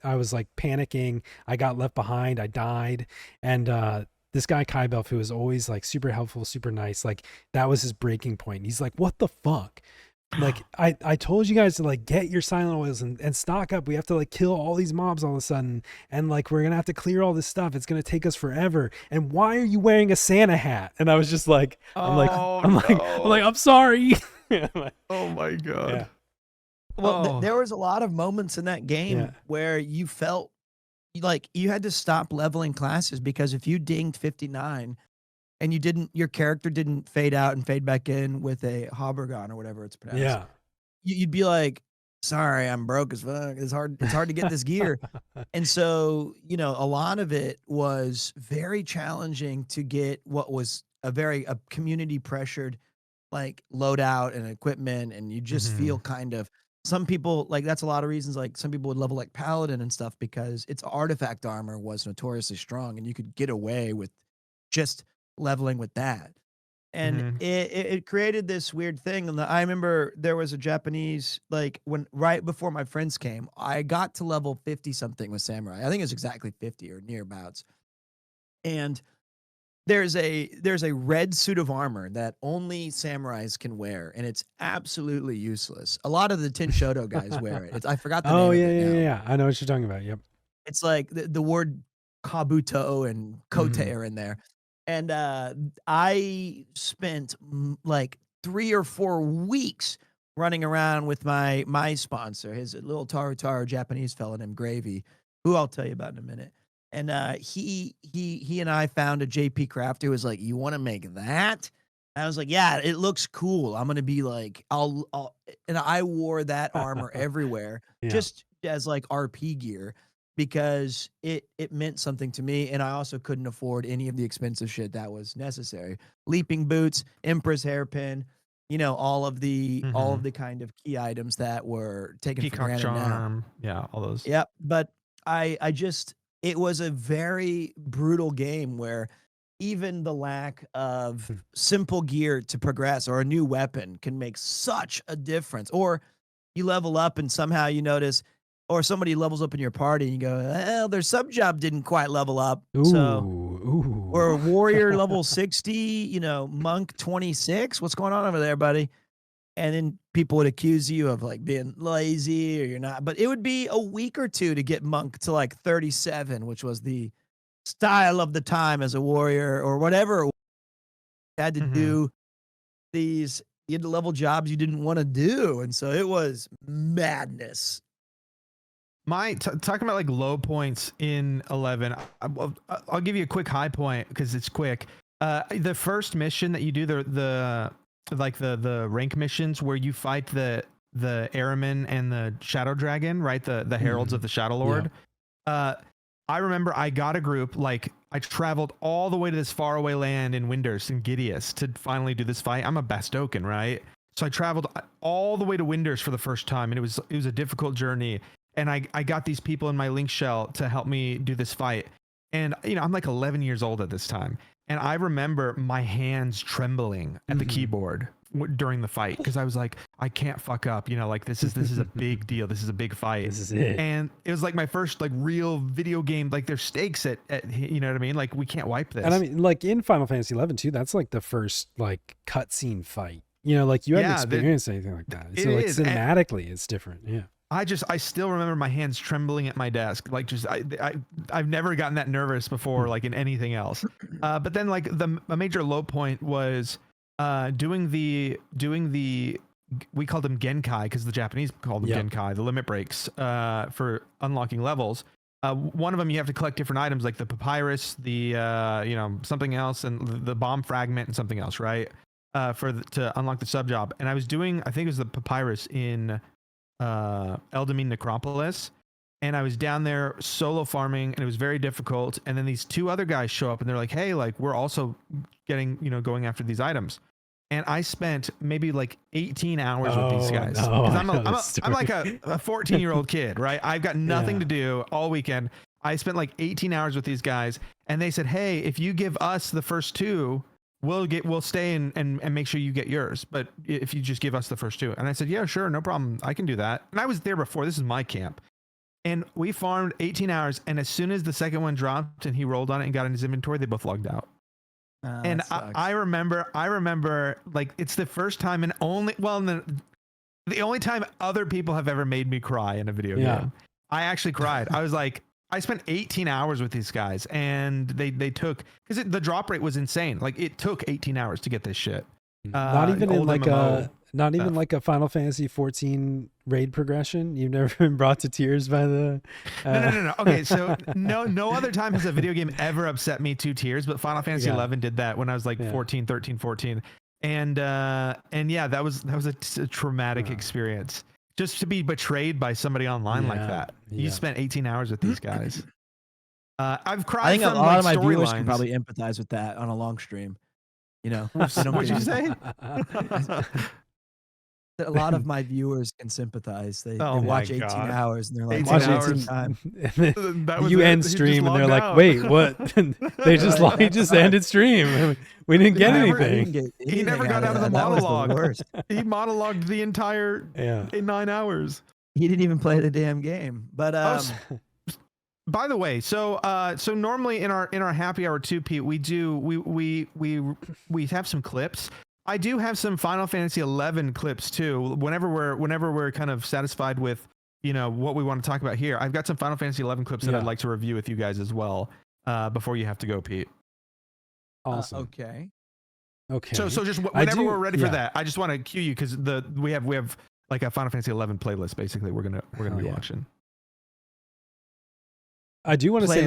was like panicking. I got left behind. I died, and this guy Kybelf, who was always like super helpful, super nice, like that was his breaking point. He's like, what the fuck? Like I told you guys to like get your silent oils and stock up. We have to like kill all these mobs all of a sudden, and like we're gonna have to clear all this stuff. It's gonna take us forever. And why are you wearing a Santa hat? And I was just like, I'm sorry. Oh my god. Yeah. Well, there was a lot of moments in that game where you felt like you had to stop leveling classes, because if you dinged 59 and your character didn't fade out and fade back in with a Habergon or whatever it's pronounced, you'd be like, sorry, I'm broke as fuck. It's hard to get this gear. And so, you know, a lot of it was very challenging to get what was a community pressured like loadout and equipment, and you just feel kind of some people like that's a lot of reasons. Like some people would level like paladin and stuff because its artifact armor was notoriously strong, and you could get away with just leveling with that. And it created this weird thing. And I remember there was a Japanese, like when right before my friends came, I got to level 50 something with samurai. I think it's exactly 50 or nearabouts. And there's a red suit of armor that only samurais can wear, and it's absolutely useless. A lot of the Tenshodo guys wear it. I forgot the name of it now. Yeah. I know what you're talking about. Yep. It's like the word kabuto and kote are in there. And I spent like 3 or 4 weeks running around with my sponsor, his little Taru Japanese fella named Gravy, who I'll tell you about in a minute. And he and I found a JP Craft who was like, "You want to make that?" And I was like, "Yeah, it looks cool. I'm gonna be like, I'll." And I wore that armor everywhere, just as like RP gear, because it meant something to me, and I also couldn't afford any of the expensive shit that was necessary. Leaping boots, Empress hairpin, you know, all of the kind of key items that were taken for granted charm, now. all those. Yep, but I just it was a very brutal game where even the lack of simple gear to progress or a new weapon can make such a difference. Or you level up and somehow you notice, or somebody levels up in your party and you go, well, their sub job didn't quite level up. Or a warrior level 60, you know, monk 26. What's going on over there, buddy? And then people would accuse you of like being lazy or you're not. But it would be a week or two to get monk to like 37, which was the style of the time as a warrior or whatever. You had to do these, you had to level jobs you didn't want to do. And so it was madness. Talking about like low points in 11, I'll give you a quick high point because it's quick. The first mission that you do, the rank missions where you fight the airmen and the shadow dragon, right? The heralds of the Shadow Lord. I remember I got a group, like I traveled all the way to this faraway land in Winders and Gideus to finally do this fight. I'm a Bastoken, right? So I traveled all the way to Winders for the first time, and it was a difficult journey. And I got these people in my link shell to help me do this fight. And, you know, I'm like 11 years old at this time. And I remember my hands trembling at the keyboard during the fight because I was like, I can't fuck up. You know, like this is a big deal. This is a big fight. This is it. And it was like my first like real video game. Like there's stakes at you know what I mean? Like we can't wipe this. And I mean, like in Final Fantasy 11 too, that's like the first like cutscene fight. You know, like you haven't experienced anything like that. So like cinematically, it's different. Yeah. I still remember my hands trembling at my desk. Like just, I've never gotten that nervous before, like in anything else. But then like a major low point was, doing the, we called them Genkai because the Japanese called them Genkai, the limit breaks, for unlocking levels. One of them, you have to collect different items like the papyrus, the, you know, something else, and the bomb fragment and something else, right? To unlock the sub job. And I was doing, I think it was the papyrus in, Eldamine Necropolis, and I was down there solo farming, and it was very difficult. And then these 2 other guys show up, and they're like, "Hey, like we're also getting, you know, going after these items." And I spent maybe like 18 hours with these guys because I'm like a 14-year-old kid, right? I've got nothing to do all weekend. I spent like 18 hours with these guys, and they said, "Hey, if you give us the first 2, we'll stay and make sure you get yours. But if you just give us the first 2." And I said, "Yeah, sure. No problem. I can do that." And I was there before. This is my camp. And we farmed 18 hours. And as soon as the second one dropped and he rolled on it and got in his inventory, they both logged out. And I remember like it's the first time and only, well, the only time other people have ever made me cry in a video game. I actually cried. I was like, I spent 18 hours with these guys, and they took, because the drop rate was insane. Like it took 18 hours to get this shit. Not even in like like a Final Fantasy 14 raid progression. You've never been brought to tears by the. No. Okay, so no other time has a video game ever upset me to tears, but Final Fantasy 11 did that when I was like 14, 13, 14, and yeah, that was a traumatic experience. Just to be betrayed by somebody online like that. You spent 18 hours with these guys. I've cried. I think from, a lot like, of my viewers can storylines. probably empathize with that on a long stream. You know, What'd you say? A lot of my viewers can sympathize. They Oh watch my 18 God. hours and they're like, 18 watch hours. time. You end stream and they're like, wait, what? They just he just ended stream. We didn't get anything. He never got out of the monologue. That was the worst. He monologued the entire in 9 hours. He didn't even play the damn game. But by the way, so normally in our happy hour too, Pete, we have some clips. I do have some Final Fantasy XI clips too. Whenever we're kind of satisfied with, you know, what we want to talk about here, I've got some Final Fantasy XI clips that I'd like to review with you guys as well. Before you have to go, Pete. Awesome. Okay. So just whenever we're ready for that, I just want to cue you because we have like a Final Fantasy XI playlist. Basically, we're gonna be watching. I do want to say,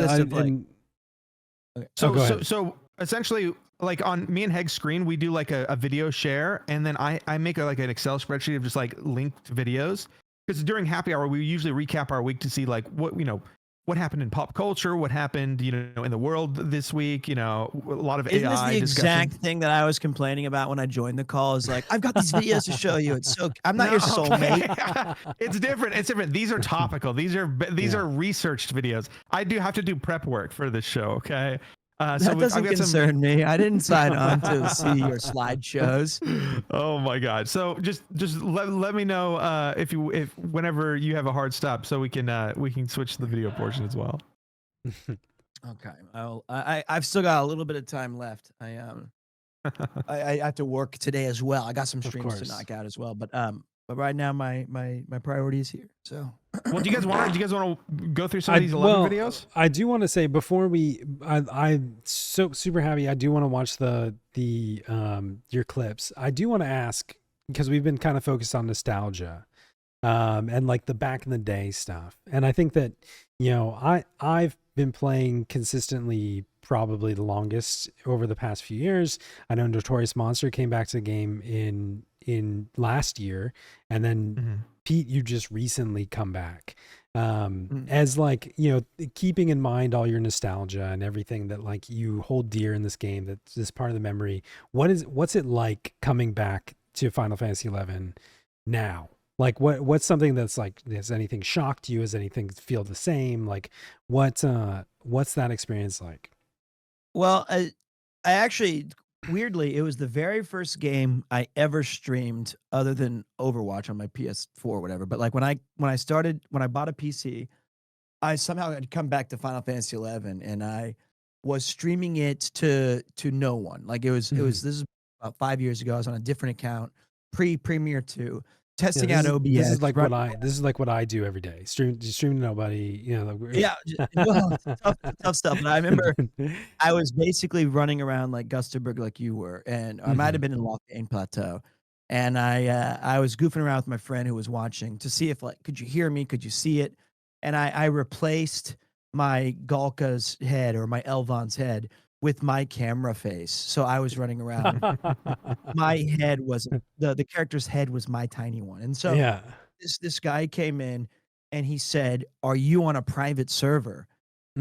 so essentially, like on me and Heg's screen, we do like a video share, and then I make like an Excel spreadsheet of just like linked videos. Because during happy hour, we usually recap our week to see like what happened in pop culture, what happened, you know, in the world this week, you know, a lot of Isn't AI this the discussion. exact thing that I was complaining about when I joined the call? Is like, I've got these videos to show you. It's so I'm not your soulmate. Okay. It's different. These are topical. These are researched videos. I do have to do prep work for this show. Okay. That doesn't concern me. I didn't sign on to see your slideshows. Oh my God! So just let me know if whenever you have a hard stop, so we can switch to the video portion as well. Okay. I've still got a little bit of time left. I have to work today as well. I got some streams to knock out as well. But right now my priority is here. So. Well, do you guys want to go through some of these 11 videos? I do want to say before I'm so super happy. I do want to watch your clips. I do want to ask, because we've been kind of focused on nostalgia, and like the back in the day stuff. And I think that, you know, I've been playing consistently probably the longest over the past few years. I know Notorious Monster came back to the game in last year, and then Pete, you just recently come back, as like, you know, keeping in mind all your nostalgia and everything that like you hold dear in this game, that's this part of the memory. What's it like coming back to Final Fantasy XI now? Like what's something that's like, has anything shocked you? Has anything feel the same? Like what's that experience like? Well, I actually, weirdly, it was the very first game I ever streamed other than Overwatch on my PS4 or whatever. But like when I bought a PC, I somehow had come back to Final Fantasy XI, and I was streaming it to no one. Like this is about 5 years ago. I was on a different account, pre-PremierTwo, testing out OBS. This is like what I do every day. Stream to nobody, you know. Well, tough stuff. But I remember I was basically running around like Gusterberg, like you were, and I might have been in Lofgate Plateau, and I was goofing around with my friend who was watching to see if like, could you hear me? Could you see it? And I replaced my Galka's head or my Elvon's head with my camera face. So I was running around. My head was the character's head was my tiny one. And so this guy came in and he said, "Are you on a private server?"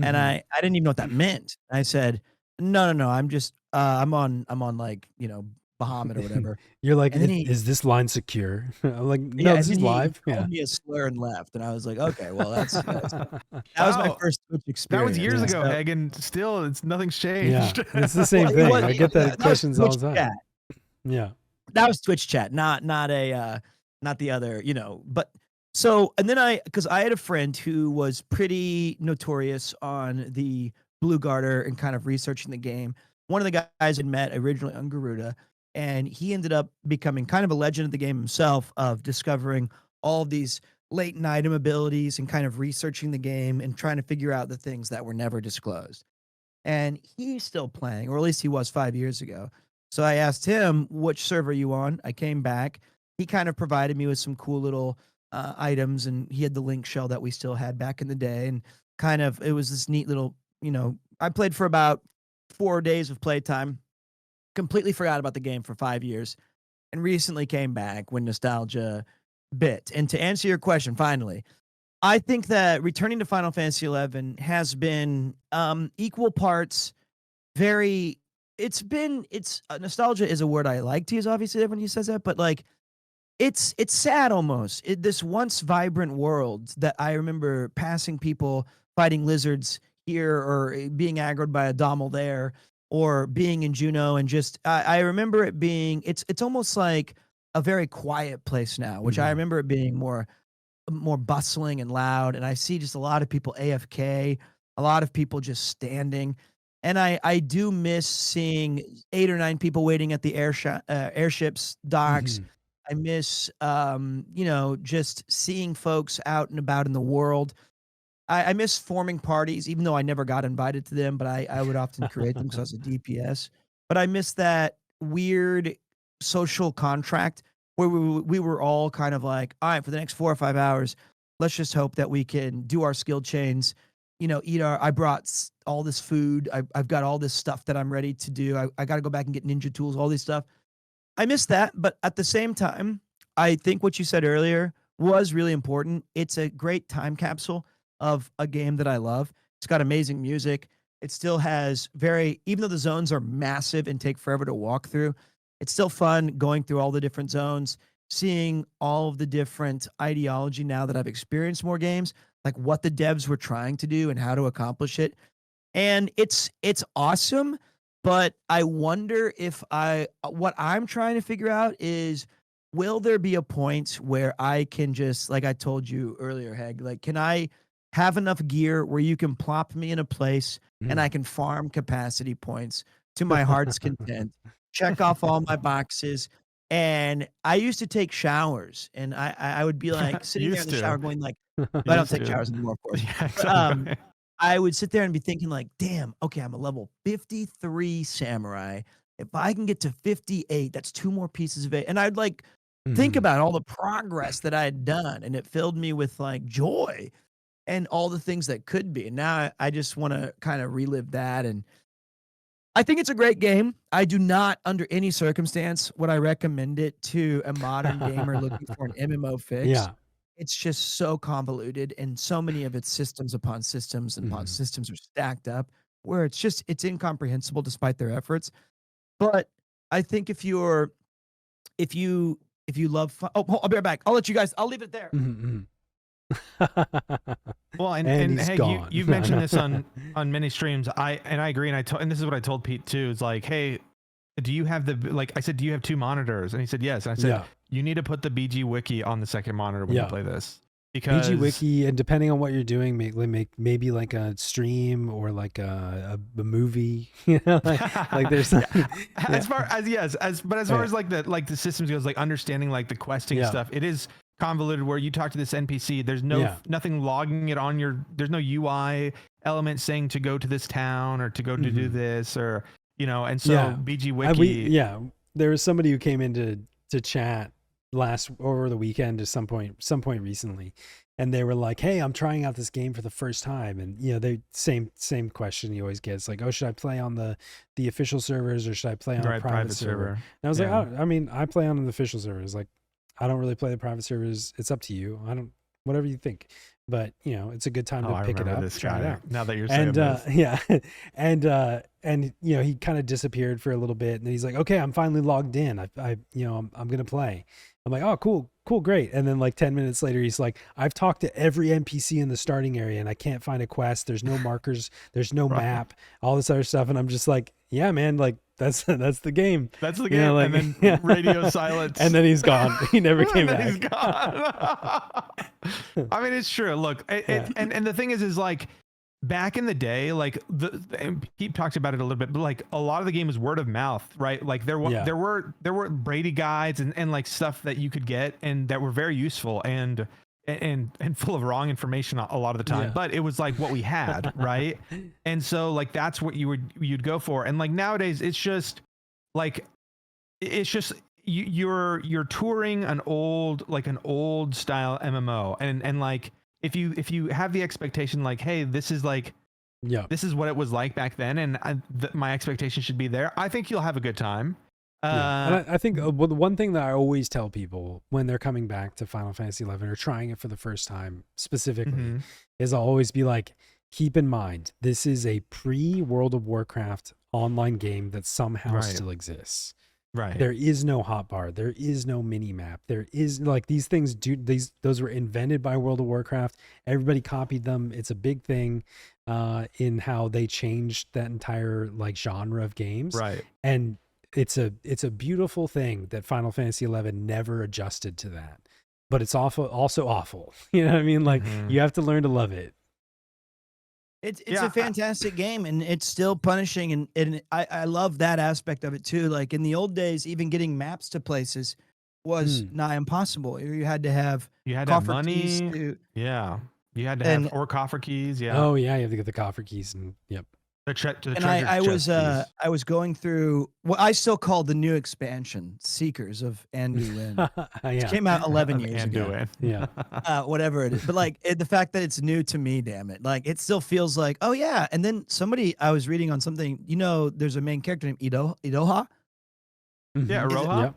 And I didn't even know what that meant. I said, No, I'm just I'm on like, you know, Bahamut or whatever. You're like, is this line secure? I'm like, no, this is live. He called me a slur and left, and I was like, okay, well, that was my first Twitch experience. That was years ago, Heg, and still, nothing's changed. Yeah, it's the same thing. I get that questions all the time. Chat. Yeah, that was Twitch chat, not the other, you know. But so, and then because I had a friend who was pretty notorious on the Blue Garter and kind of researching the game. One of the guys I'd met originally on Garuda. And he ended up becoming kind of a legend of the game himself, of discovering all of these latent item abilities and kind of researching the game and trying to figure out the things that were never disclosed. And he's still playing, or at least he was 5 years ago. So I asked him, which server are you on? I came back. He kind of provided me with some cool little items, and he had the link shell that we still had back in the day. And kind of, it was this neat little, you know, I played for about 4 days of playtime. Completely forgot about the game for 5 years, and recently came back when nostalgia bit. And to answer your question, finally, I think that returning to Final Fantasy XI has been equal parts nostalgia is a word I like to use. Obviously, everyone says that, but like it's sad almost. This once vibrant world that I remember passing people fighting lizards here, or being aggroed by a Dommel there, or being in Juneau, and just I remember it being it's almost like a very quiet place now, which I remember it being more bustling and loud. And I see just a lot of people AFK, a lot of people just standing. And I do miss seeing 8 or 9 people waiting at the airships docks. I miss, you know, just seeing folks out and about in the world. I miss forming parties, even though I never got invited to them, but I would often create them because I was a DPS. But I miss that weird social contract where we were all kind of like, all right, for the next 4 or 5 hours, let's just hope that we can do our skill chains, you know, I brought all this food. I've got all this stuff that I'm ready to do. I got to go back and get ninja tools, all this stuff. I miss that. But at the same time, I think what you said earlier was really important. It's a great time capsule of a game that I love. It's got amazing music. It still has even though the zones are massive and take forever to walk through, it's still fun going through all the different zones, seeing all of the different ideology now that I've experienced more games, like what the devs were trying to do and how to accomplish it. And it's awesome, but I wonder if what I'm trying to figure out is, will there be a point where I can just, like I told you earlier, Heg, like, can I have enough gear where you can plop me in a place and I can farm capacity points to my heart's content, check off all my boxes? And I used to take showers, and I would be like sitting there in the shower going like, I don't take showers anymore, of course. Yeah, exactly. I would sit there and be thinking like, damn, okay, I'm a level 53 samurai. If I can get to 58, that's 2 more pieces of it. And I'd like think about all the progress that I had done, and it filled me with like joy and all the things that could be. And now I just want to kind of relive that. And I think it's a great game. I do not, under any circumstance, would I recommend it to a modern gamer looking for an MMO fix. Yeah. It's just so convoluted, and so many of its systems upon systems and upon systems are stacked up, where it's incomprehensible despite their efforts. But I think if you love fun, I'll be right back. I'll leave it there. Well, and he's hey, gone. you've mentioned this on many streams. I agree, and this is what I told Pete too. It's like, hey, do you have I said, do you have 2 monitors? And he said yes. And I said, you need to put the BG Wiki on the second monitor when you play this, because BG Wiki, and depending on what you're doing, make maybe like a stream or like a movie. You know, like there's as far as like the systems goes, like understanding like the questing stuff, it is convoluted where you talk to this NPC. There's nothing logging it on there's no UI element saying to go to this town or to go to do this, or you know. And so BG Wiki, there was somebody who came into chat over the weekend at some point recently, and they were like, hey, I'm trying out this game for the first time. And you know, they same question you always get. It's like, oh, should I play on the official servers or should I play on a private server? And I was like, oh, I mean, I play on the official servers. Like, I don't really play the private servers. It's up to you. Whatever you think. But you know, it's a good time to pick it up, try it out. Now that you're saying this. And you know, he kind of disappeared for a little bit, and then he's like, okay, I'm finally logged in. I'm gonna play. I'm like, oh, cool, great. And then like 10 minutes later, he's like, I've talked to every NPC in the starting area and I can't find a quest. There's no markers. There's no map, all this other stuff. And I'm just like, yeah, man, like that's the game. That's the game. You know, like, and then radio silence. And then he's gone. He never came back. He's gone. I mean, it's true. Look, and the thing is like, back in the day, like Pete talked about it a little bit, but like a lot of the game was word of mouth, right? Like there were Brady guides and like stuff that you could get and that were very useful and full of wrong information a lot of the time, but it was like what we had, right? And so like that's what you'd go for. And like nowadays it's just you're touring an old style MMO, and like if you have the expectation like, hey, this is what it was like back then, and my expectation should be there, I think you'll have a good time. And I think the one thing that I always tell people when they're coming back to Final Fantasy XI or trying it for the first time specifically is I'll always be like, keep in mind, this is a pre-World of Warcraft online game that somehow still exists. Right. There is no hotbar. There is no mini map. There is like these things those were invented by World of Warcraft. Everybody copied them. It's a big thing in how they changed that entire like genre of games. Right. And it's a beautiful thing that Final Fantasy XI never adjusted to that. But it's also awful. You know what I mean? Like you have to learn to love it. It's a fantastic game, and it's still punishing, and I love that aspect of it too. Like in the old days, even getting maps to places was nigh impossible. You had to have money. Yeah, you had to have or coffer keys. Yeah. Oh yeah, you have to get the coffer keys and yep. I was going through what I still call the new expansion, Seekers of Anduin. It came out 11 years ago. Yeah. Whatever it is. But like the fact that it's new to me, damn it. Like it still feels like, oh yeah. And then I was reading on something, there's a main character named Iroha. Yeah, Iroha.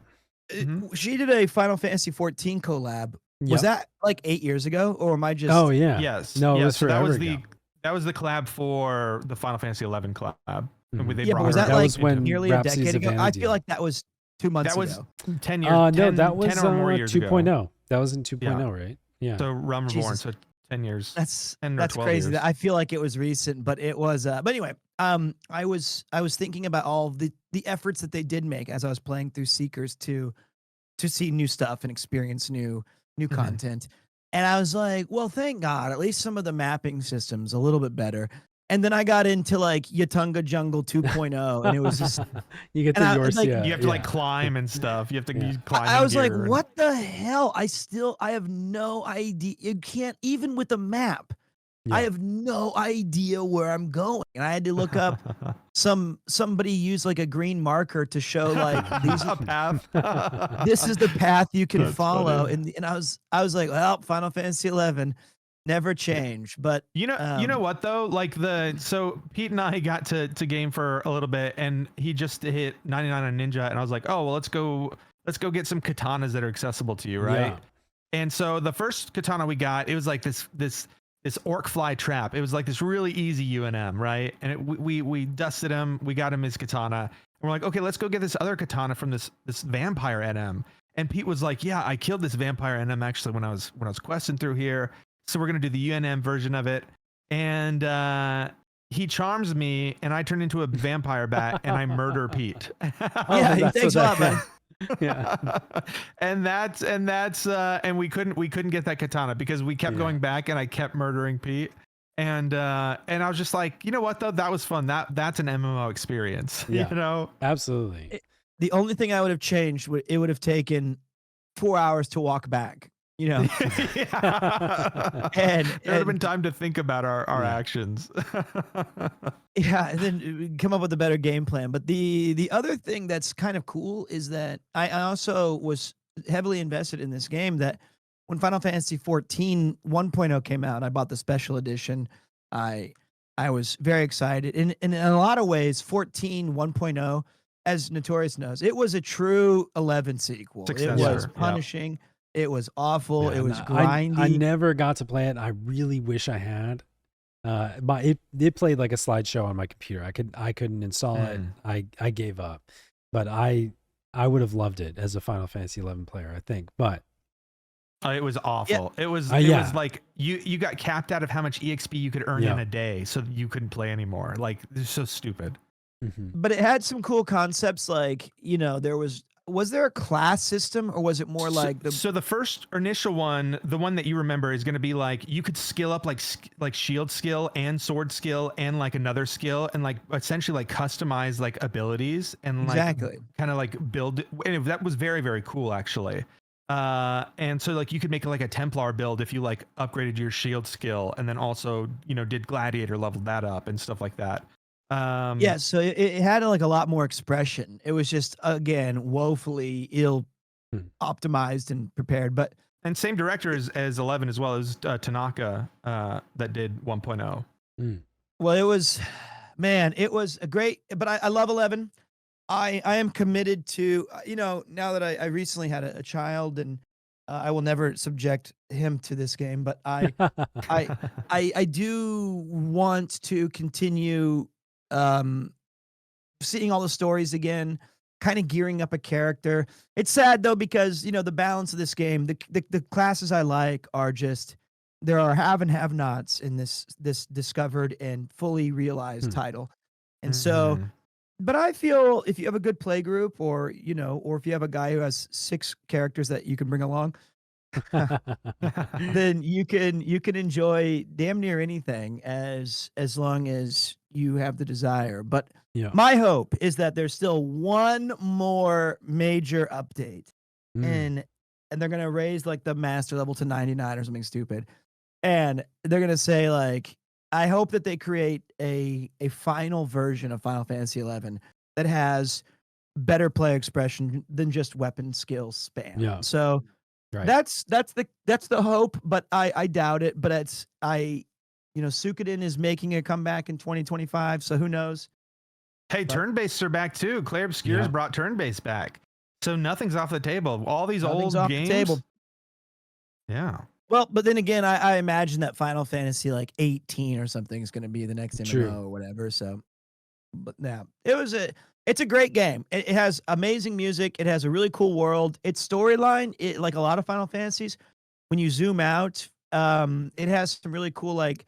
Yep. She did a Final Fantasy 14 collab. Was that like 8 years ago? Or am I just Oh yeah. Yes. No, it was forever ago. That was the collab for the Final Fantasy 11 collab. But was that like nearly a decade ago? I feel like that was 2 months ago. That was 10 years. No, that was 10 or more years 2.0. That was in 2.0, right? Yeah. So Realm Reborn, so 10 years. That's 10 or 12 crazy. years. I feel like it was recent, but it was. But anyway, I was thinking about all the efforts that they did make as I was playing through Seekers to see new stuff and experience new content. And I was like, well, thank God, at least some of the mapping systems a little bit better. And then I got into like Yatunga Jungle 2.0, and it was just you get the Yorcia. You have to like climb and stuff. You have to use climbing. I was like, what the hell? I have no idea. You can't even with the map. Yeah. I have no idea where I'm going. And I had to look up somebody used like a green marker to show like these a path. This is the path you can follow. And I was like, well, Final Fantasy 11 never changed. But you know what though? Like so Pete and I got to game for a little bit, and he just hit 99 on Ninja, and I was like, oh well, let's go get some katanas that are accessible to you, right? Yeah. And so the first katana we got, it was like this orc fly trap. It was like this really easy UNM, right? And we dusted him. We got him his katana. And we're like, okay, let's go get this other katana from this vampire NM. And Pete was like, yeah, I killed this vampire NM actually when I was questing through here. So we're gonna do the UNM version of it. And he charms me, and I turn into a vampire bat, and I murder Pete. Thanks a lot, man. Yeah. and we couldn't get that katana because we kept going back, and I kept murdering Pete, and I was just like, you know what though, that was fun. That's an MMO experience. Yeah. Absolutely. The only thing I would have changed, it would have taken 4 hours to walk back. And there would have been time to think about our actions. And then come up with a better game plan. But the other thing that's kind of cool is that I also was heavily invested in this game, that when Final Fantasy 14 1.0 came out, I bought the special edition. I was very excited. And in a lot of ways, 14 1.0, as Notorious knows, it was a true 11 sequel. Successor. It was punishing. Yep. It was awful. It was grindy. I never got to play it. I really wish I had. It played like a slideshow on my computer. I couldn't install it. I gave up. But I would have loved it as a Final Fantasy 11 player, I think. But it was awful. Yeah. It was like you got capped out of how much EXP you could earn in a day, so you couldn't play anymore. Like, it's so stupid. But it had some cool concepts, like, was there a class system, or was it more like so the first initial one, the one that you remember, is going to be like you could skill up like shield skill and sword skill and like another skill, and like essentially like customize like abilities and like kind of like build. And that was very, very cool actually. And so like you could make like a Templar build if you like upgraded your shield skill, and then also did gladiator, leveled that up and stuff like that. So it had like a lot more expression. It was just, again, woefully ill optimized and prepared. And same director as 11 as well, as Tanaka that did 1.0. Well, it was a great, but I love 11. I am committed to, now that I recently had a child, and I will never subject him to this game, but I do want to continue seeing all the stories again, kind of gearing up a character. It's sad though, because you know the balance of this game, the classes I like are just, there are have and have nots in this discovered and fully realized title. And so, but I feel if you have a good play group, or you know, or if you have a guy who has 6 characters that you can bring along, then you can enjoy damn near anything as long as you have the desire. But my hope is that there's still one more major update, and they're gonna raise like the master level to 99 or something stupid, and they're gonna say like, I hope that they create a final version of Final Fantasy XI that has better play expression than just weapon skill spam. Yeah. So that's the hope, but I doubt it. But you know, Suikoden is making a comeback in 2025, so who knows? Hey, turn-based are back too. Claire Obscure's brought turn-based back, so nothing's off the table. All these old games. The table. Yeah. Well, but then again, I imagine that Final Fantasy like 18 or something is going to be the next MMO or whatever. So, but yeah, it's a great game. It has amazing music. It has a really cool world. Its storyline, like a lot of Final Fantasies, when you zoom out, it has some really cool like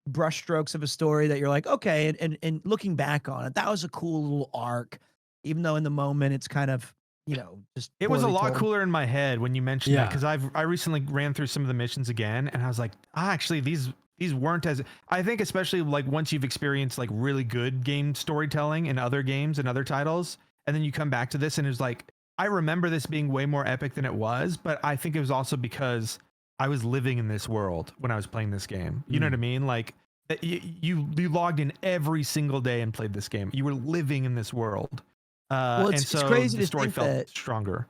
brushstrokes of a story that you're like, okay, and looking back on it, that was a cool little arc, even though in the moment it's kind of, you know, just it was a lot cooler in my head when you mentioned that, because I recently ran through some of the missions again, and I was like, actually these weren't as, I think especially like once you've experienced like really good game storytelling in other games and other titles, and then you come back to this and it's like, I remember this being way more epic than it was, but I think it was also because I was living in this world when I was playing this game. You know what I mean? Like you logged in every single day and played this game. You were living in this world. Well, it's crazy the to story think felt that stronger.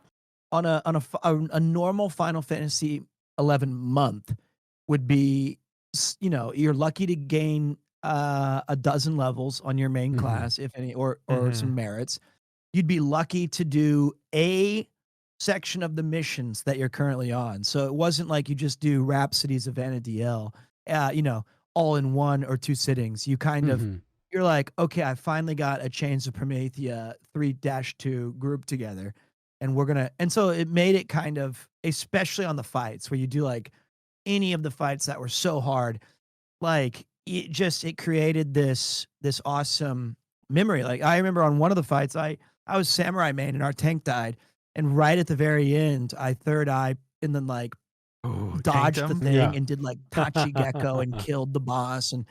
On a normal Final Fantasy 11 month would be, you know, you're lucky to gain a dozen levels on your main class, if any, or some merits. You'd be lucky to do a section of the missions that you're currently on. So it wasn't like you just do Rhapsodies of Vana'Diel, you know, all in 1 or 2 sittings. You kind of, you're like, okay, I finally got a Chains of Promethea 3-2 group together, and we're gonna, and so it made it kind of, especially on the fights where you do like any of the fights that were so hard, like it created this awesome memory. Like I remember on one of the fights, I was Samurai main and our tank died, and right at the very end, I third eye and then like dodged the thing and did like Tachi Gecko and killed the boss, and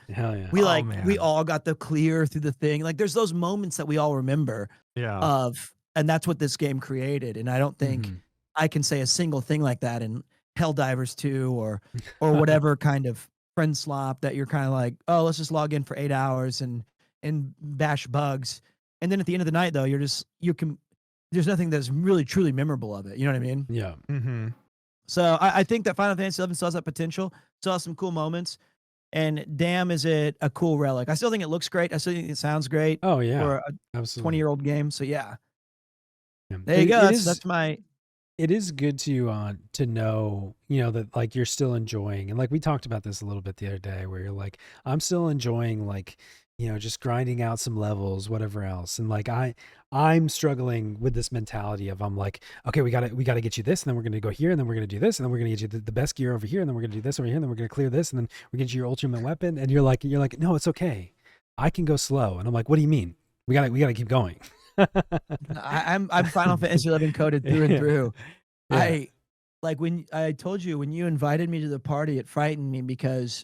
we all got the clear through the thing. Like there's those moments that we all remember of, and that's what this game created. And I don't think I can say a single thing like that in Helldivers 2 or whatever kind of friend slop that you're kind of like, oh, let's just log in for 8 hours and bash bugs, and then at the end of the night though, there's nothing that's really truly memorable of it. You know what I mean? Yeah. So I think that Final Fantasy XI still has that potential, still has some cool moments, and damn, is it a cool relic. I still think it looks great. I still think it sounds great. Oh yeah, for a absolutely 20-year-old game. So yeah, there you go. That's my. It is good to know, you know, that like you're still enjoying, and like we talked about this a little bit the other day, where you're like, I'm still enjoying, like, you know, just grinding out some levels, whatever else. And like I'm struggling with this mentality of, I'm like, okay, we gotta get you this, and then we're gonna go here, and then we're gonna do this, and then we're gonna get you the best gear over here, and then we're gonna do this over here, and then we're gonna clear this, and then we're gonna get you your ultimate weapon. And you're like, no, it's okay, I can go slow. And I'm like, what do you mean? We gotta keep going. I'm Final Fantasy 11 coded through and through. I like when I told you, when you invited me to the party, it frightened me because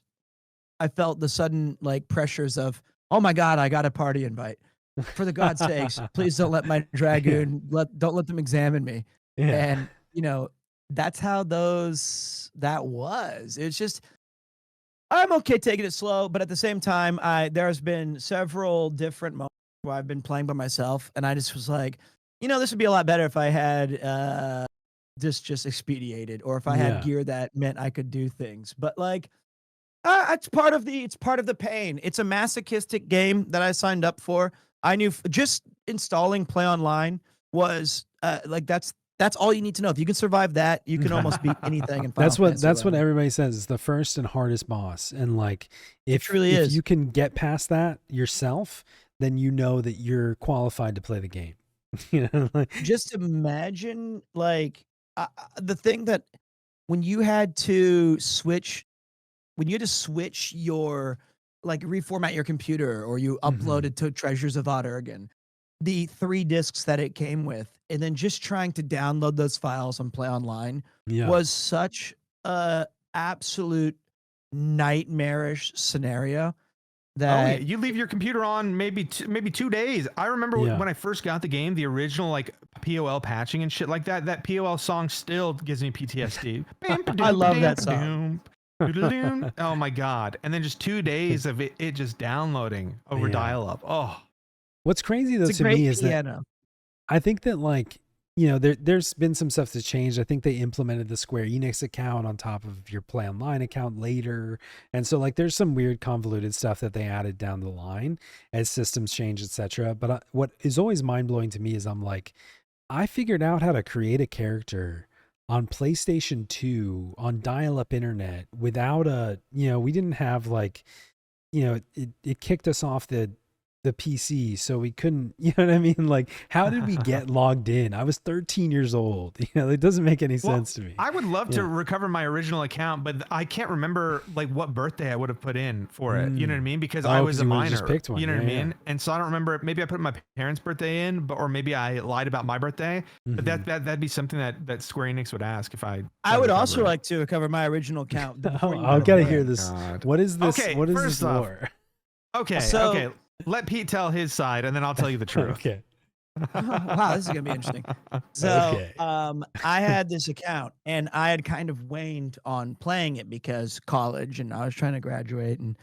I felt the sudden like pressures of, oh my God, I got a party invite. For the God's sakes, please don't let my dragoon don't let them examine me. And you know, that's how that was. It's just, I'm okay taking it slow, but at the same time, there's been several different moments where I've been playing by myself, and I just was like, you know, this would be a lot better if I had this just expedited, or if I had gear that meant I could do things. But like, it's part of the pain. It's a masochistic game that I signed up for. I knew just installing Play Online was like that's all you need to know. If you can survive that, you can almost beat anything in Final Fantasy. That's what everybody says is the first and hardest boss. And like, if you can get past that yourself, then you know that you're qualified to play the game. You know, like, Just imagine, like, the thing that when you had to switch your like, reformat your computer or you mhm. uploaded to Treasures of Odd Urgen, the 3 discs that it came with, and then just trying to download those files and play online Yeah. was such a absolute nightmarish scenario Oh yeah, that you leave your computer on maybe 2 days. I remember Yeah. when I first got the game, the original like POL patching and shit like that. That POL song still gives me PTSD. I love that song. Oh my god! And then just 2 days of it just downloading over Yeah. dial-up. Oh, What's crazy though It's a to great me is that piano. I think that like, you know, there's been some stuff that's changed. I think they implemented the Square Enix account on top of your Play Online account later. And so like there's some weird convoluted stuff that they added down the line as systems change, etc. But what is always mind-blowing to me is I'm like, I figured out how to create a character on PlayStation 2 on dial-up internet without a, you know, we didn't have like, you know, it kicked us off the PC, so we couldn't, you know what I mean? Like, how did we get logged in? I was 13 years old. You know, it doesn't make any well, sense to me. I would love to Yeah. recover my original account, but I can't remember like what birthday I would have put in for it. You know what I mean? Because I was a you would've minor. just picked one. You know Yeah, what I yeah. mean? And so I don't remember. Maybe I put my parents' birthday in, or maybe I lied about my birthday. But Mhm. that'd be something that Square Enix would ask if I. I would also like to recover my original account before you I'll go gotta there. hear this. God. What is this? Okay, What is first this off, war? Okay, So- okay. Let Pete tell his side, and then I'll tell you the truth. Okay. Wow, this is gonna be interesting. So, Okay. I had this account, and I had kind of waned on playing it because college, and I was trying to graduate, and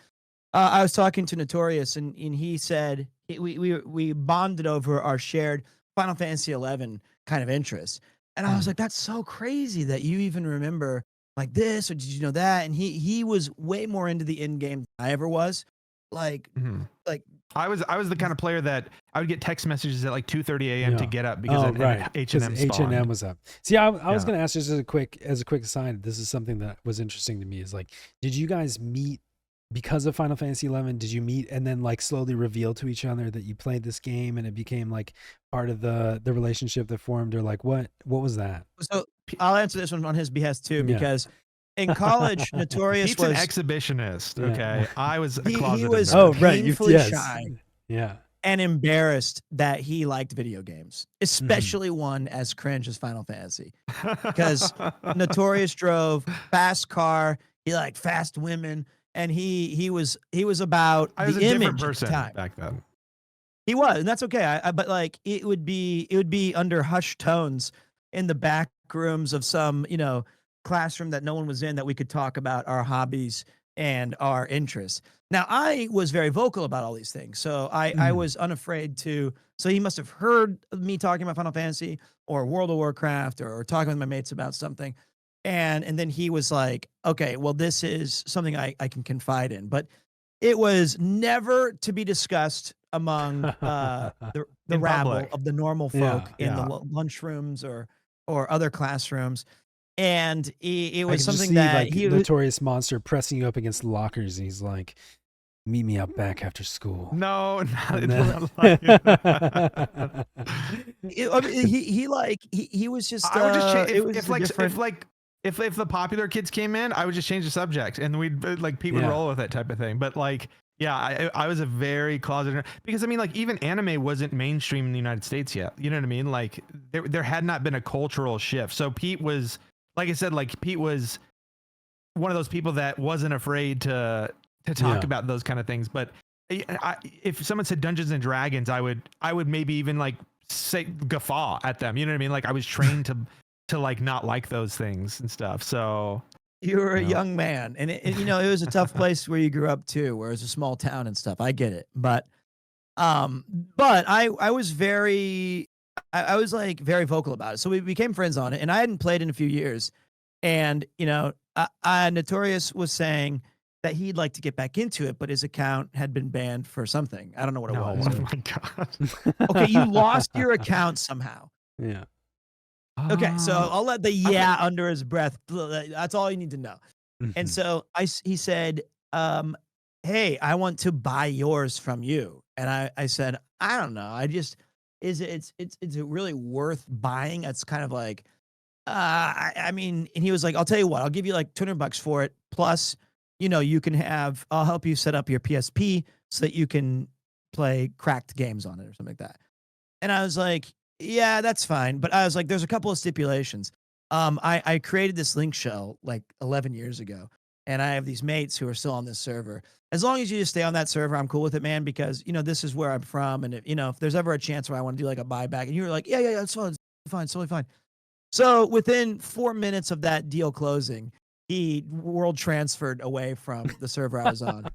I was talking to Notorious, and he said we bonded over our shared Final Fantasy 11 kind of interests, and I was like, that's so crazy that you even remember like this, or did you know that? And he was way more into the in game than I ever was, like Mhm. like. I was the kind of player that I would get text messages at like 2:30 a.m. to Yeah. get up because right. H&M H&M was up. See, I was Yeah. going to ask just as a quick aside. This is something that was interesting to me is like, did you guys meet because of Final Fantasy 11? Did you meet and then like slowly reveal to each other that you played this game and it became like part of the relationship that formed, or like what was that? So I'll answer this one on his behest too, Yeah. because in college, Notorious Pete's was an exhibitionist. Yeah. Okay, I was a he closeted was nerd. Oh, right. painfully Yes. shy Yeah. and embarrassed that he liked video games, especially one as cringe as Final Fantasy. Because Notorious drove fast car, he liked fast women, and he was about I was the a image different at the person time. back then. He was, and that's okay. But like it would be under hushed tones in the back rooms of some, classroom that no one was in, that we could talk about our hobbies and our interests. Now, I was very vocal about all these things, so I was unafraid to. So he must have heard me talking about Final Fantasy or World of Warcraft or talking with my mates about something, and then he was like, "Okay, well, this is something I can confide in." But it was never to be discussed among the In rabble public. of the normal Yeah, folk in the lunchrooms or other classrooms. And it I was can just something see that like he Notorious Monster pressing you up against lockers, and he's like, "Meet me out back after school." No, And not then- like I mean, he was just I would just change it was if the popular kids came in, I would just change the subject, and we'd like Pete would Yeah. roll with it type of thing. But like, yeah, I was a very closeted, because I mean, like, even anime wasn't mainstream in the United States yet. You know what I mean? Like, there had not been a cultural shift. So Pete was, like I said, like Pete was one of those people that wasn't afraid to talk Yeah. about those kind of things. But if someone said Dungeons and Dragons, I would maybe even like say guffaw at them. You know what I mean? Like, I was trained to like not like those things and stuff. So you were a No. young man, and it was a tough place where you grew up too, where it's a small town and stuff. I get it, but I was I was like very vocal about it. So we became friends on it, and I hadn't played in a few years, and Notorious was saying that he'd like to get back into it, but his account had been banned for something. I don't know what it no, was. oh my god. Okay, you lost your account somehow. Yeah. Okay, so Oh. I'll let the under his breath. That's all you need to know. And so he said, "Hey, I want to buy yours from you." And I said, "I don't know. is it's really worth buying. It's kind of like, I mean, and he was like, I'll tell you what, I'll give you like $200 for it. Plus, you know, you can have, I'll help you set up your PSP so that you can play cracked games on it or something like that. And I was like, yeah, that's fine. But I was like, there's a couple of stipulations. I created this link shell like 11 years ago, and I have these mates who are still on this server. As long as you just stay on that server, I'm cool with it, man, because, you know, this is where I'm from. And, if, you know, if there's ever a chance where I want to do like a buyback, and you were like, yeah, it's fine. It's fine. It's totally fine. So within 4 minutes of that deal closing, he world transferred away from the server I was on,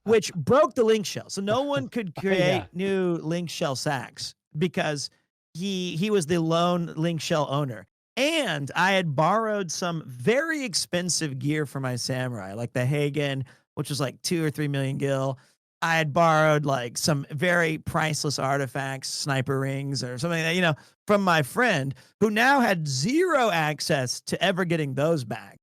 which broke the link shell. So no one could create new link shell sacks because he was the lone link shell owner. And I had borrowed some very expensive gear for my samurai, like the Hagen, which was like 2 or 3 million gil. I had borrowed like some very priceless artifacts, sniper rings or something that, you know, from my friend who now had zero access to ever getting those back.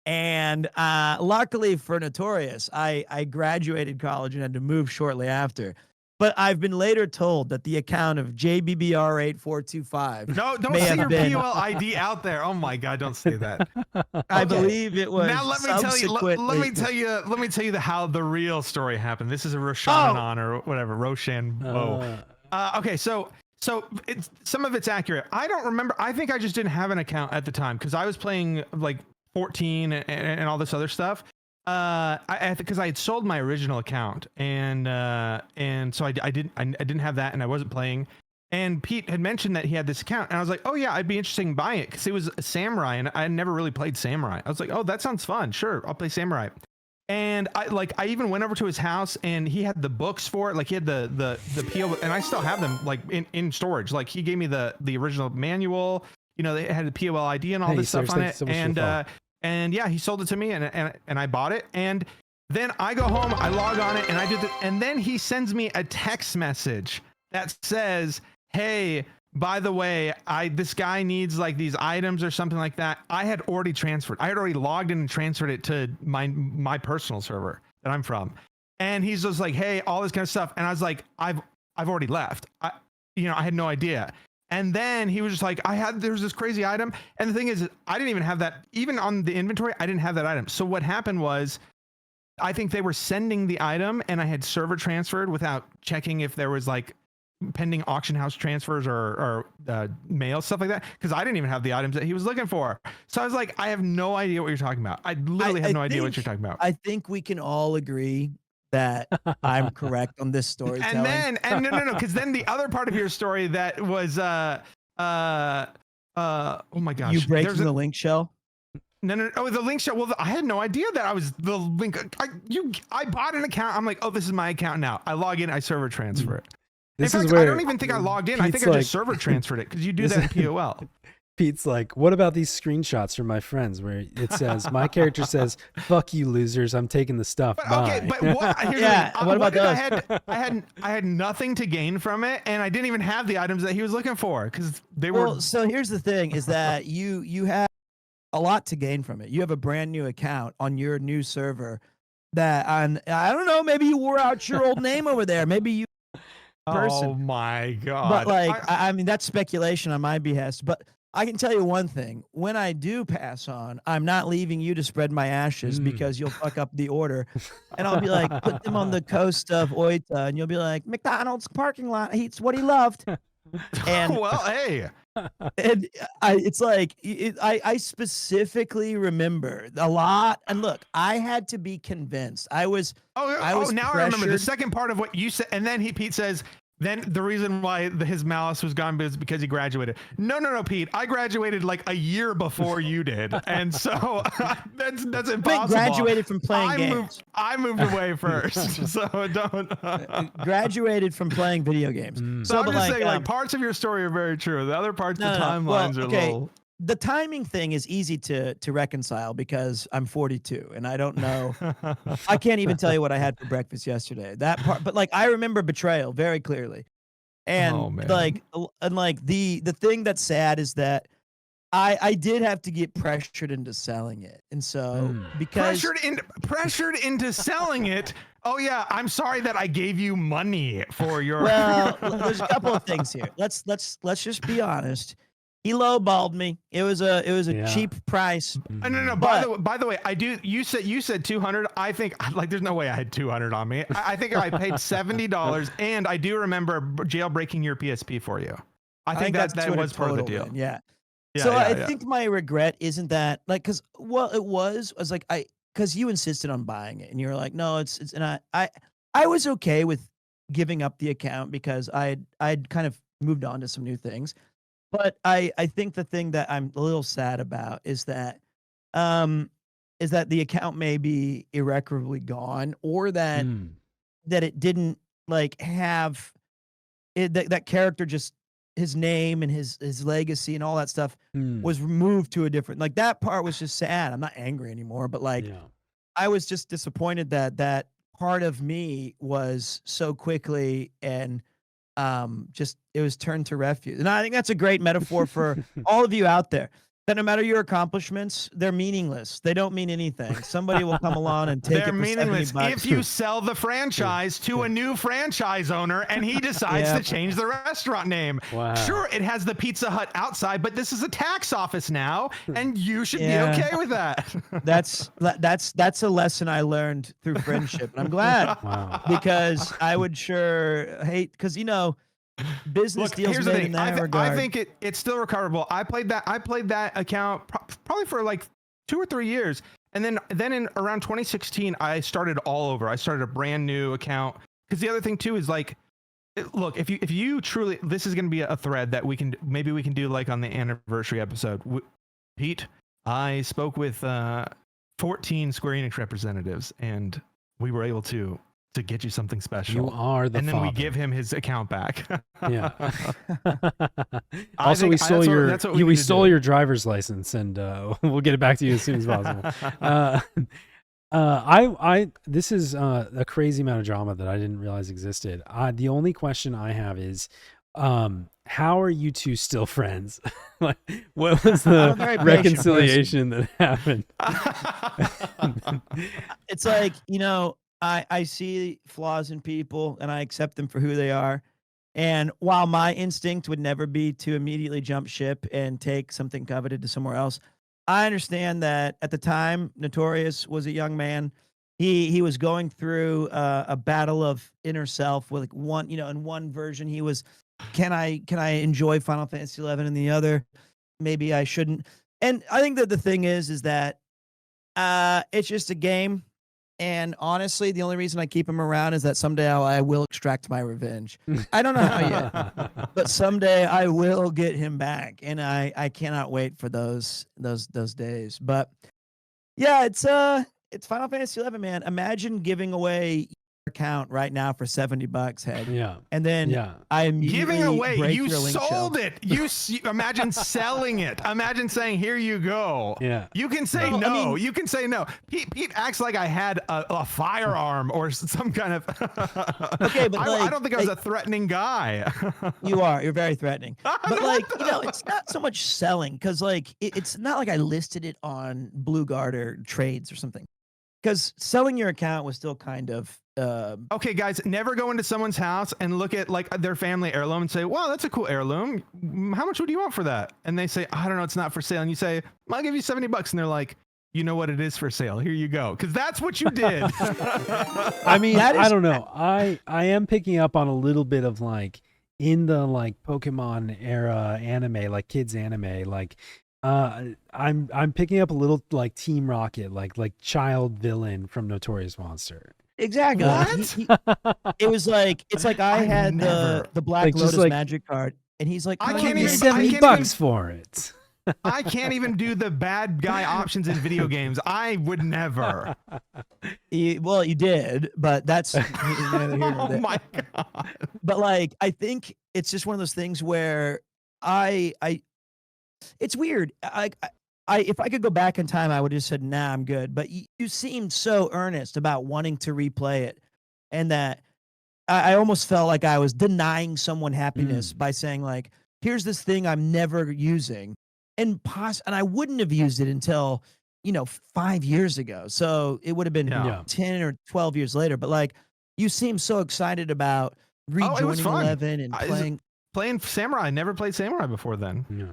And luckily for Notorious, I graduated college and had to move shortly after. But I've been later told that the account of JBBR8425. No, don't say your POL ID out there. Oh my God, don't say that. I believe it was. Now let me tell you. Let me tell you how the real story happened. This is a Roshanon or whatever, Roshanbo. Okay, so some of it's accurate. I don't remember. I think I just didn't have an account at the time because I was playing like 14 and all this other stuff. Because I had sold my original account and so I didn't have that and I wasn't playing. And Pete had mentioned that he had this account and I was like, oh yeah, I'd be interested in buying it because it was a Samurai and I had never really played Samurai. I was like, oh, that sounds fun. Sure, I'll play Samurai. And I even went over to his house and he had the books for it. Like he had the PO, and I still have them like in storage. Like he gave me the original manual. You know, they had the POL ID and all this stuff on it. So and yeah, he sold it to me and I bought it. And then I go home, I log on it and I did it. And then he sends me a text message that says, hey, by the way, this guy needs like these items or something like that. I had already transferred. I had already logged in and transferred it to my personal server that I'm from. And he's just like, hey, all this kind of stuff. And I was like, I've already left. I had no idea. And then he was just like, there's this crazy item. And the thing is, I didn't even have that, even on the inventory, I didn't have that item. So what happened was, I think they were sending the item and I had server transferred without checking if there was like pending auction house transfers or mail, stuff like that. Cause I didn't even have the items that he was looking for. So I was like, I have no idea what you're talking about. I literally have no idea what you're talking about. I think we can all agree that I'm correct on this storytelling. And no, because then the other part of your story that was oh my gosh, you breaking the link shell. No, oh, the link shell. Well, I had no idea that I was the link. I bought an account. I'm like, oh, this is my account now. I log in, I server transfer it. This in is fact, where I don't even think I logged in. Pete's I think I just server transferred it because you do that in POL. Pete's like, what about these screenshots from my friends where it says, my character says, fuck you losers, I'm taking the stuff. Okay, but what, what about those? I had nothing to gain from it, and I didn't even have the items that he was looking for because they were. Well, so here's the thing: is that you have a lot to gain from it. You have a brand new account on your new server that I don't know, maybe you wore out your old name over there. Maybe you. Oh my God! But like, I mean, that's speculation on my behest. But I can tell you one thing: when I do pass on, I'm not leaving you to spread my ashes because you'll fuck up the order, and I'll be like, put them on the coast of Oita, and you'll be like, McDonald's parking lot. It's what he loved. And well, hey, and it's like I specifically remember a lot. And look, I had to be convinced. I was now I remember the second part of what you said, and then Pete says. Then the reason why his malice was gone is because he graduated. No, Pete. I graduated like a year before you did, and so that's impossible. But graduated from playing games. I moved away first, so don't. Graduated from playing video games. So I'm just saying, like parts of your story are very true. The other parts, the timelines are a little. The timing thing is easy to reconcile because I'm 42 and I don't know. I can't even tell you what I had for breakfast yesterday. That part, but like I remember Betrayal very clearly, and the thing that's sad is that I did have to get pressured into selling it, and so because pressured into selling it, Oh yeah, I'm sorry that I gave you money for your. Well, there's a couple of things here. Let's just be honest. He lowballed me. It was a cheap price. No. By the way, I do. You said 200. I think like there's no way I had 200 on me. I think I paid $70, and I do remember jailbreaking your PSP for you. I think that was part of the deal. Then, yeah. So I think my regret isn't that like because it was like because you insisted on buying it and you were like no it's and I was okay with giving up the account because I'd kind of moved on to some new things. But I think the thing that I'm a little sad about is that the account may be irreparably gone, or that it didn't like have it, that character, just his name and his legacy and all that stuff was removed to a different, like that part was just sad. I'm not angry anymore, but like I was just disappointed that part of me was so quickly and just it was turned to refuse. And I think that's a great metaphor for all of you out there, that no matter your accomplishments, they're meaningless. They don't mean anything. Somebody will come along and take they're it for meaningless $70. if you sell the franchise to a new franchise owner and he decides to change the restaurant name. Wow. Sure, it has the Pizza Hut outside, but this is a tax office now, and you should be okay with that. That's a lesson I learned through friendship. And I'm glad because I would sure hate, because business deals made in that regard. I think it's still recoverable. I played that account probably for like 2 or 3 years, and then in around 2016 I started all over. I started a brand new account because the other thing too is like, look, if you truly, this is going to be a thread that we can do like on the anniversary episode. Pete, I spoke with 14 Square Enix representatives, and we were able to get you something special. You are the and then father. we give him his account back. Yeah. Also, we stole your driver's license, and we'll get it back to you as soon as possible. This is a crazy amount of drama that I didn't realize existed. The only question I have is, how are you two still friends? Like, what was the reconciliation that happened? It's like, I see flaws in people and I accept them for who they are. And while my instinct would never be to immediately jump ship and take something coveted to somewhere else, I understand that at the time, Notorious was a young man. He was going through a battle of inner self with like one, in one version he was, can I enjoy Final Fantasy XI, and the other, maybe I shouldn't. And I think that the thing is that it's just a game. And honestly, the only reason I keep him around is that someday I will extract my revenge. I don't know how yet, but someday I will get him back, and I cannot wait for those days. But yeah, it's Final Fantasy XI, man. Imagine giving away your account right now for $70, Head. Yeah, and then I immediately giving away. You sold it. You imagine selling it. Imagine saying, "Here you go." Yeah, you can say no. I mean, you can say no. Pete acts like I had a firearm or some kind of. Okay, but I don't think I was a threatening guy. You're very threatening. But like, it's not so much selling, because like it's not like I listed it on Blue Guard or Trades or something. Because selling your account was still kind of okay, guys, never go into someone's house and look at like their family heirloom and say, wow, that's a cool heirloom. How much would you want for that? And they say, I don't know, it's not for sale. And you say, I'll give you $70. And they're like, you know what, it is for sale. Here you go. Because that's what you did. I mean, I don't know. I am picking up on a little bit of like in the like Pokemon era anime, like kids anime, like I'm picking up a little like Team Rocket, like child villain from Notorious Monster. Exactly. It was like, it's like I had the Black like, Lotus like, magic card, and he's like, I can't even $70 for it. I can't even do the bad guy options in video games. I would never. Well, you did, but that's oh my god. But like, I think it's just one of those things where it's weird. If I could go back in time, I would have just said, nah, I'm good. But you seemed so earnest about wanting to replay it, and that I almost felt like I was denying someone happiness by saying like, here's this thing I'm never using. And I wouldn't have used it until 5 years ago. So it would have been 10 or 12 years later. But like, you seem so excited about rejoining 11 and playing Samurai. I never played Samurai before then. Yeah.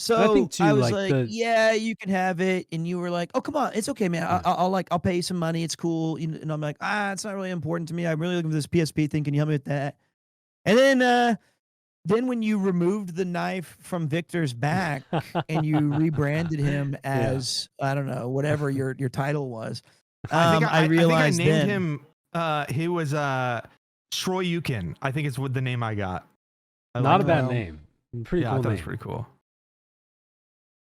So I think too, I was like, yeah, you can have it. And you were like, oh, come on. It's okay, man. I'll pay you some money. It's cool. And I'm like, it's not really important to me. I'm really looking for this PSP thing. Can you help me with that? And then when you removed the knife from Victor's back and you rebranded him as, I don't know, whatever your title was, I realized I think I named him, he was Shoryuken, I think is what the name I got. Not a bad name. Pretty cool. I thought it was pretty cool.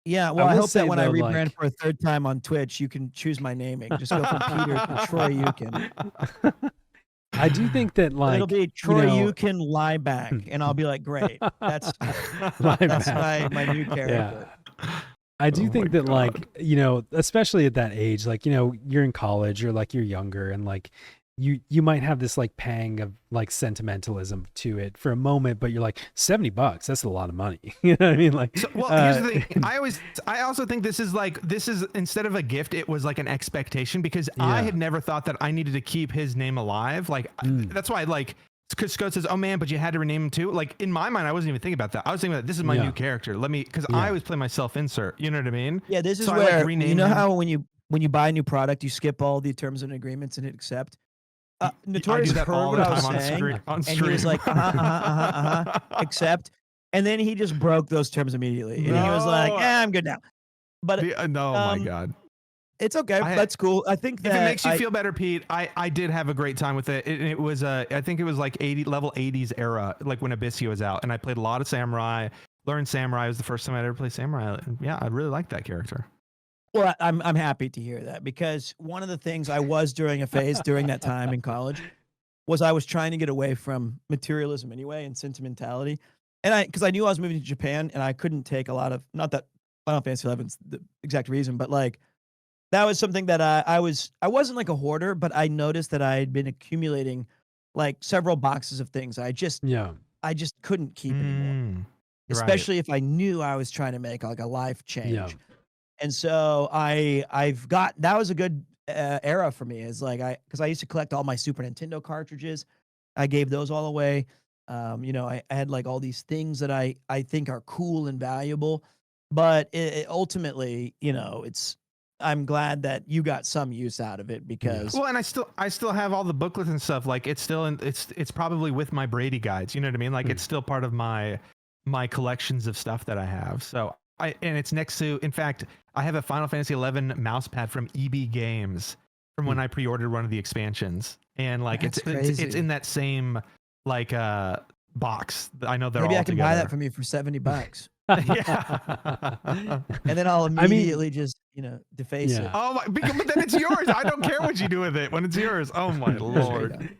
Yeah, well, I hope that when I rebrand for a third time on Twitch, you can choose my naming. Just go from Peter to Shoryuken. I do think that it'll be Shoryuken lie back, and I'll be like, great. That's my new character. Yeah. I do think that especially at that age, you're in college or you're younger and you might have this pang of sentimentalism to it for a moment, but you're like $70, that's a lot of money. You know what I mean? Here's the thing. I also think this is instead of a gift, it was an expectation because I had never thought that I needed to keep his name alive. That's why because Scott says, oh man, but you had to rename him too. In my mind, I wasn't even thinking about that. I was thinking that this is my new character. Because I always play my self-insert. You know what I mean? Yeah, this is where, how when you buy a new product, you skip all the terms and agreements and hit accept. Notorious heard what I was saying, and he was like, accept. And then he just broke those terms immediately. And he was like, I'm good now. But my God. It's okay. That's cool. I think that if it makes you feel better, Pete, I did have a great time with it. It was I think it was level 80s era, when Abyssea was out. And I played a lot of Samurai, learned Samurai. It was the first time I'd ever played Samurai. And yeah, I really liked that character. Well, I'm happy to hear that because one of the things I was during a phase during that time in college was I was trying to get away from materialism anyway and sentimentality. And because I knew I was moving to Japan and I couldn't take a lot of, not that Final Fantasy XI is the exact reason, but that was something that I wasn't a hoarder, but I noticed that I had been accumulating several boxes of things. I just couldn't keep anymore, especially if I knew I was trying to make a life change. Yeah. And so that was a good era for me is because I used to collect all my Super Nintendo cartridges. I gave those all away. I had all these things that I think are cool and valuable, but ultimately, I'm glad that you got some use out of it because and I still have all the booklets and stuff. It's still it's probably with my Brady guides. You know what I mean? It's still part of my collections of stuff that I have. So and it's next to, in fact, I have a Final Fantasy XI mouse pad from EB Games from when I pre-ordered one of the expansions, and it's in that same box. I know they're maybe all I can together. buy that from you for $70. Yeah, and then I'll immediately just deface it. Oh my! But then it's yours. I don't care what you do with it when it's yours. Oh my Lord!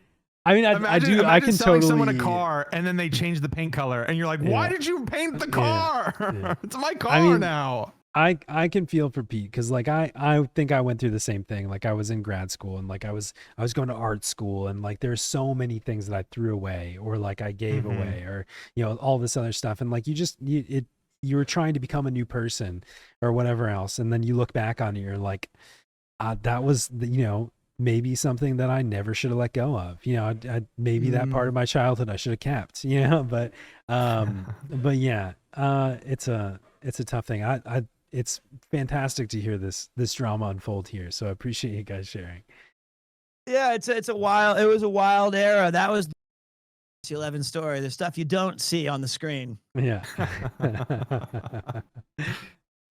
I mean, I can selling totally someone a car and then they change the paint color and you're like, why did you paint the car? Yeah. It's my car now. I can feel for Pete because I think I went through the same thing. I was in grad school and I was going to art school and there's so many things that I threw away or I gave away or all this other stuff and you were trying to become a new person or whatever else and then you look back on it, you're like, that was maybe something that I never should have let go of. Maybe that part of my childhood I should have kept. But yeah, it's a tough thing. It's fantastic to hear this drama unfold here. So I appreciate you guys sharing. Yeah, it was a wild era. That was the 11 story, the stuff you don't see on the screen. Yeah.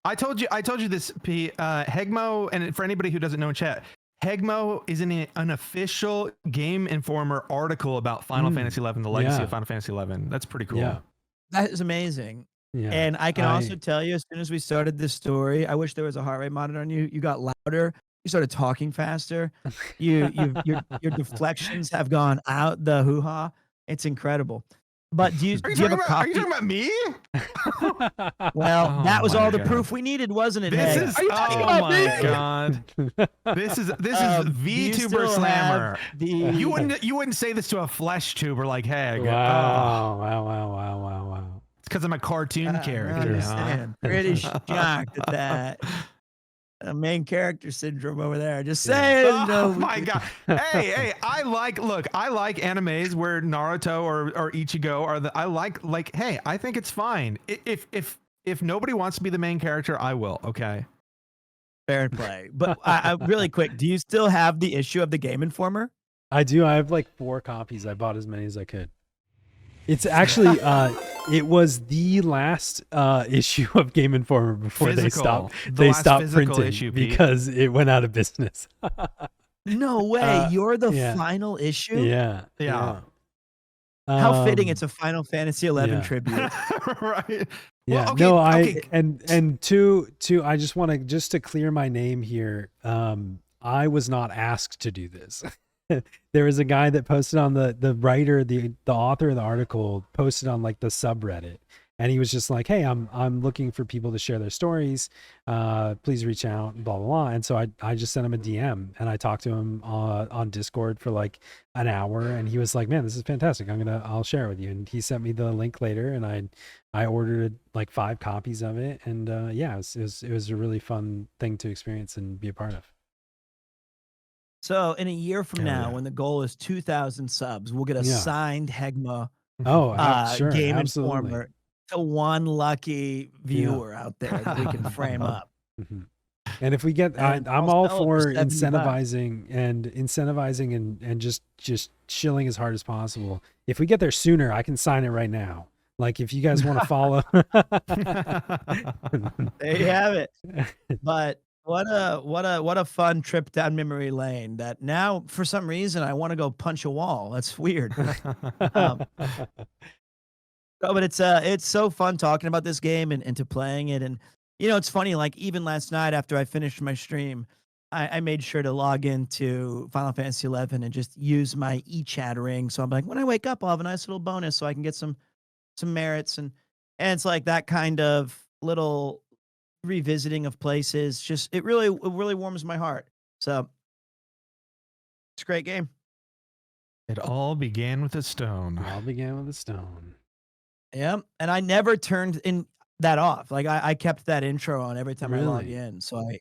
I told you this, P. Heghmoh, and for anybody who doesn't know in chat, Heghmoh is an official Game Informer article about Final Fantasy XI, the legacy of Final Fantasy XI. That's pretty cool. Yeah. That is amazing. Yeah. And I can also tell you, as soon as we started this story, I wish there was a heart rate monitor on you. You got louder. You started talking faster. Your deflections have gone out the hoo-ha. It's incredible. But do you have a copy? Are you talking about me? Well, that was all the proof we needed, wasn't it? Are you talking about me? God. This is VTuber Slammer. You wouldn't say this to a flesh tuber like Heg. Wow. It's because I'm a cartoon character. Pretty shocked at that. A main character syndrome over there. Just saying. Oh my god. Hey, I like animes where Naruto or Ichigo are I like, hey, I think it's fine. If nobody wants to be the main character, I will, okay? Fair play. But I really quick, do you still have the issue of the Game Informer? I do. I have like 4 copies. I bought as many as I could. It's actually it was the last issue of Game Informer before they stopped printing issue, because it went out of business. No way. You're the final issue? Yeah. How fitting it's a Final Fantasy XI tribute. Right. Yeah. Well, okay, and two I just want to clear my name here. I was not asked to do this. There was a guy that posted on the writer, the author of the article posted on like the subreddit, and he was just like, hey, I'm looking for people to share their stories. Please reach out, blah, blah, blah. And so I just sent him a DM and I talked to him on Discord for like an hour, and he was like, man, this is fantastic. I'll share it with you. And he sent me the link later, and I ordered like 5 copies of it. And yeah, it was a really fun thing to experience and be a part of. So in a year from now, when the goal is 2,000 subs, we'll get a signed Heghmoh Game Informer to one lucky viewer out there that we can frame up. And if we get, I'm all for incentivizing and just shilling as hard as possible. If we get there sooner, I can sign it right now. Like if you guys want to follow. There you have it. But what a fun trip down memory lane that now for some reason I want to go punch a wall. That's weird. But it's so fun talking about this game and to playing it. And you know, it's funny, like even last night after I finished my stream, I made sure to log into Final Fantasy XI and just use my eChat ring. So I'm like, when I wake up, I'll have a nice little bonus so I can get some merits, and it's like that kind of little revisiting of places. Just it really warms my heart. So it's a great game. It all began with a stone. Yeah, and I never turned that off. Like I kept that intro on every time I log in. So I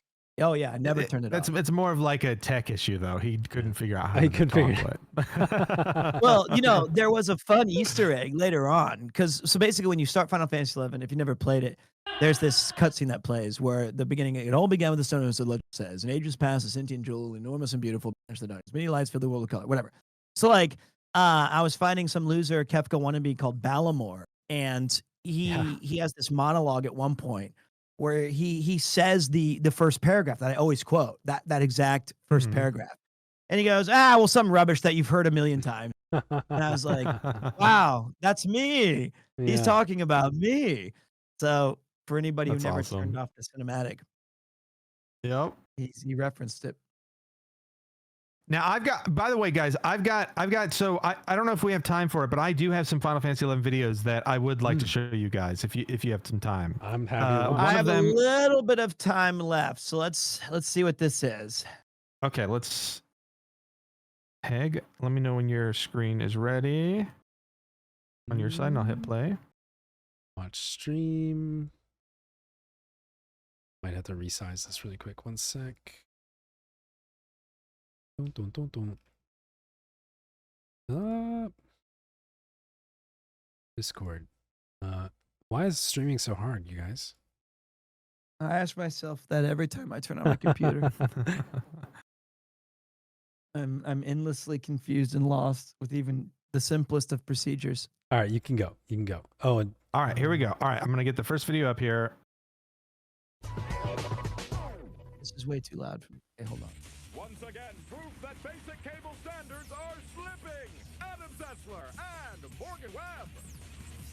never turned it off. It's more of like a tech issue though. He couldn't figure out how to figure it. Well, you know, there was a fun Easter egg later on so basically when you start Final Fantasy XI, if you never played it, there's this cutscene that plays where at the beginning it all began with the stone, as the legend says, "In ages past, a sentient jewel, enormous and beautiful, banished the darkness. Many lights fill the world of color." Whatever. So like, I was fighting some loser Kefka wannabe called Balamor, and he has this monologue at one point where he says the first paragraph that I always quote, that exact first paragraph. And he goes, well, some rubbish that you've heard a million times. And I was like, wow, that's me. Yeah. He's talking about me. So for anybody who never turned off the cinematic, he referenced it. Now by the way, guys, so I don't know if we have time for it, but I do have some Final Fantasy XI videos that I would like to show you guys if you have some time. I'm happy. I have a little bit of time left, so let's see what this is. Okay, Heg, let me know when your screen is ready on your side, and I'll hit play. Watch stream. Might have to resize this really quick. 1 sec. Discord. Why is streaming so hard, you guys? I ask myself that every time I turn on my computer. I'm endlessly confused and lost with even the simplest of procedures. All right, you can go. Oh, and all right, here we go. All right, I'm gonna get the first video up here. This is way too loud for me. Okay, hold on. Once again, proof that basic cable standards are slipping. Adam Sessler and Morgan Webb.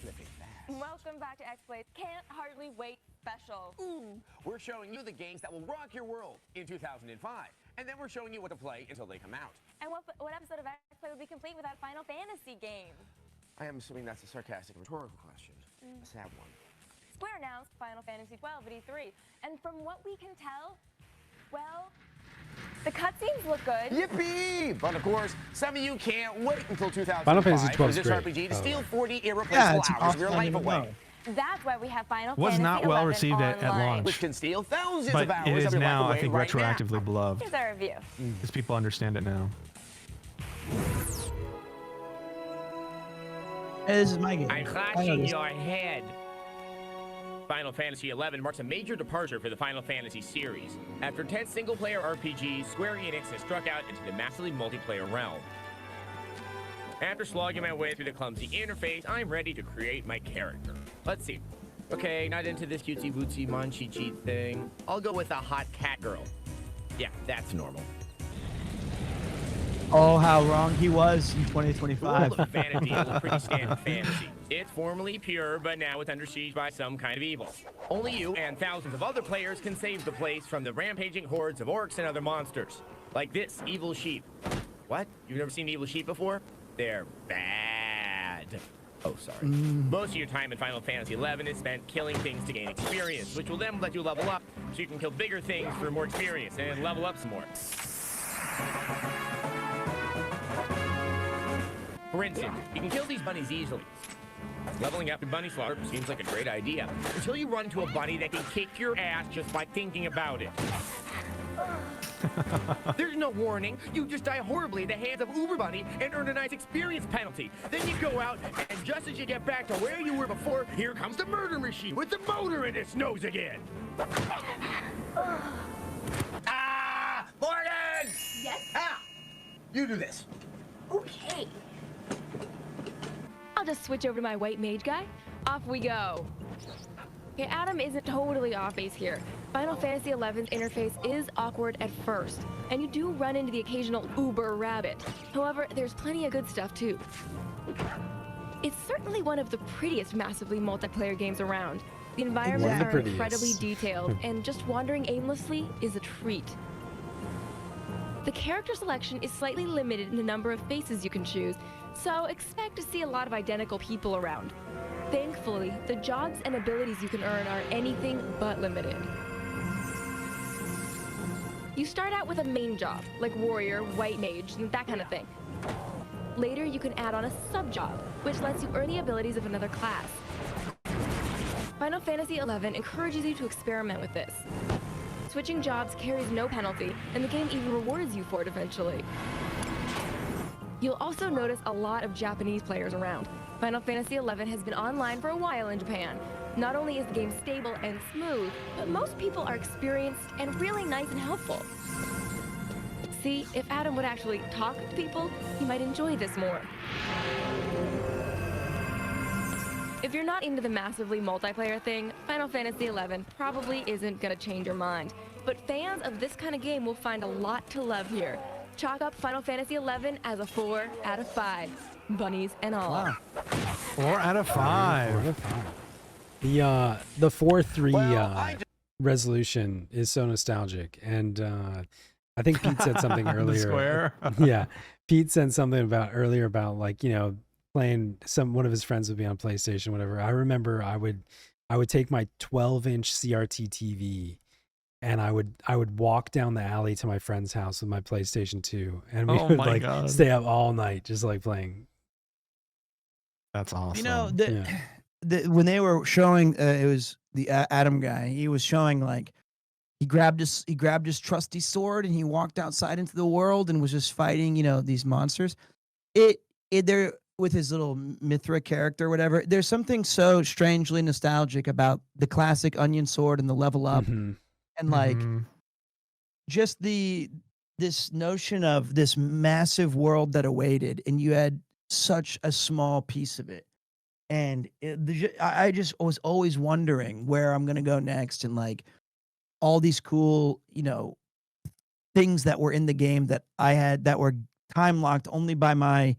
Slipping fast. Welcome back to Exploits Can't Hardly Wait special. We're showing you the games that will rock your world in 2005. And then we're showing you what to play until they come out. And what episode of Exploit would be complete without Final Fantasy game? I am assuming that's a sarcastic rhetorical question. A sad one. Square announced Final Fantasy XII at E3. And from what we can tell, well, the cutscenes look good. Yippee! But of course, some of you can't wait until 2005 Final Fantasy XII for this great. RPG to steal 40 irreplaceable hours of your life away. That's why we have Final Was Fantasy not well 11 received at online. launch. Which can steal thousands But of hours it is of your now, life I away think, right now. retroactively beloved. Here's our review. Because people understand it now. Hey, this is my game. I'm clutching your head. Final Fantasy XI marks a major departure for the Final Fantasy series. After 10 single-player RPGs, Square Enix has struck out into the massively multiplayer realm. After slogging my way through the clumsy interface, I'm ready to create my character. Let's see. Okay, not into this cutesy-bootsy Monchi cheat thing. I'll go with a hot cat girl. Yeah, that's normal. Oh, how wrong he was in 2025. Well, Vana'Diel is pretty standard fantasy. It's formerly pure, but now it's under siege by some kind of evil. Only you and thousands of other players can save the place from the rampaging hordes of orcs and other monsters. Like this evil sheep. What? You've never seen evil sheep before? They're bad. Oh, sorry. Most of your time in Final Fantasy XI is spent killing things to gain experience, which will then let you level up, so you can kill bigger things for more experience and level up some more. For instance, you can kill these bunnies easily. Leveling up in bunny slaughter seems like a great idea, until you run into a bunny that can kick your ass just by thinking about it. There's no warning. You just die horribly at the hands of Uber Bunny and earn a nice experience penalty. Then you go out, and just as you get back to where you were before, here comes the murder machine with the motor in its nose again. Ah! Morgan! Yes? Ah! You do this. Okay. I'll just switch over to my white mage guy. Off we go. Okay, Adam isn't totally off base here. Final Fantasy XI's interface is awkward at first, and you do run into the occasional Uber rabbit. However, there's plenty of good stuff too. It's certainly one of the prettiest massively multiplayer games around. The environments are incredibly detailed, and just wandering aimlessly is a treat. The character selection is slightly limited in the number of faces you can choose, so expect to see a lot of identical people around. Thankfully, the jobs and abilities you can earn are anything but limited. You start out with a main job, like warrior, white mage, and that kind of thing. Later, you can add on a sub-job, which lets you earn the abilities of another class. Final Fantasy XI encourages you to experiment with this. Switching jobs carries no penalty, and the game even rewards you for it eventually. You'll also notice a lot of Japanese players around. Final Fantasy XI has been online for a while in Japan. Not only is the game stable and smooth, but most people are experienced and really nice and helpful. See, if Adam would actually talk to people, he might enjoy this more. If you're not into the massively multiplayer thing, Final Fantasy XI probably isn't gonna change your mind. But fans of this kind of game will find a lot to love here. Chalk up Final Fantasy XI as a 4 out of 5. Bunnies and all. Wow. 4 out of 5. 4 out of 5. The 4-3 resolution is so nostalgic, and I think Pete said something earlier. The square. Yeah, Pete said something earlier about, like, you know, playing one of his friends would be on PlayStation, whatever. I remember I would take my 12-inch CRT TV, and I would walk down the alley to my friend's house with my PlayStation 2, and we would stay up all night just like playing. That's awesome. You know, when they were showing, it was the Adam guy. He was showing, like, he grabbed his trusty sword and he walked outside into the world and was just fighting, you know, these monsters. There with his little Mithra character or whatever. There's something so strangely nostalgic about the classic onion sword and the level up, and like just this notion of this massive world that awaited, and you had such a small piece of it. And I just was always wondering where I'm gonna go next, and like all these cool, you know, things that were in the game that I had that were time locked only by my,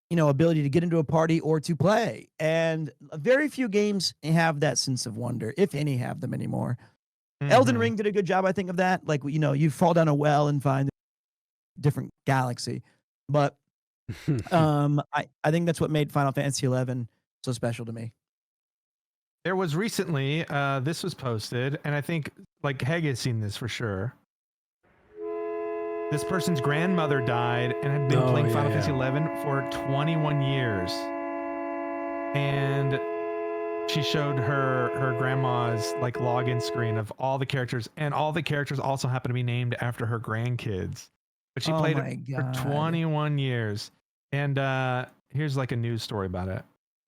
you know, ability to get into a party or to play. And very few games have that sense of wonder, if any have them anymore. Elden Ring did a good job, I think, of that. Like, you know, you fall down a well and find a different galaxy. But I think that's what made Final Fantasy XI so special to me. There was recently, this was posted, and I think, like, Heg has seen this for sure. This person's grandmother died and had been playing Final Fantasy XI for 21 years. And she showed her grandma's like login screen of all the characters, and all the characters also happen to be named after her grandkids. But she played it for 21 years. And here's like a news story about it.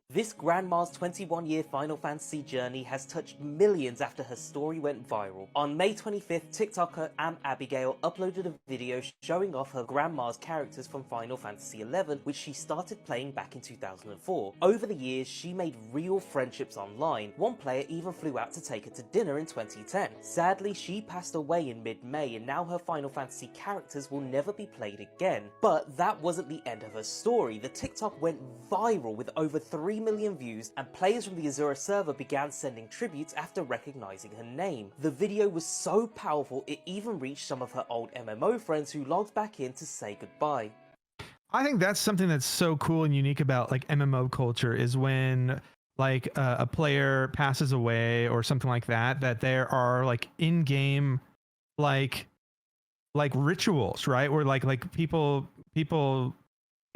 This grandma's 21-year Final Fantasy journey has touched millions after her story went viral. On May 25th, TikToker Abigail uploaded a video showing off her grandma's characters from Final Fantasy XI, which she started playing back in 2004. Over the years, she made real friendships online. One player even flew out to take her to dinner in 2010. Sadly, she passed away in mid-May, and now her Final Fantasy characters will never be played again. But that wasn't the end of her story. The TikTok went viral with over 3 million views, and players from the Azura server began sending tributes after recognizing her name. The video was so powerful it even reached some of her old MMO friends who logged back in to say goodbye. I think that's something that's so cool and unique about like MMO culture, is when like a player passes away or something like that, that there are like in-game like rituals, right? Where like people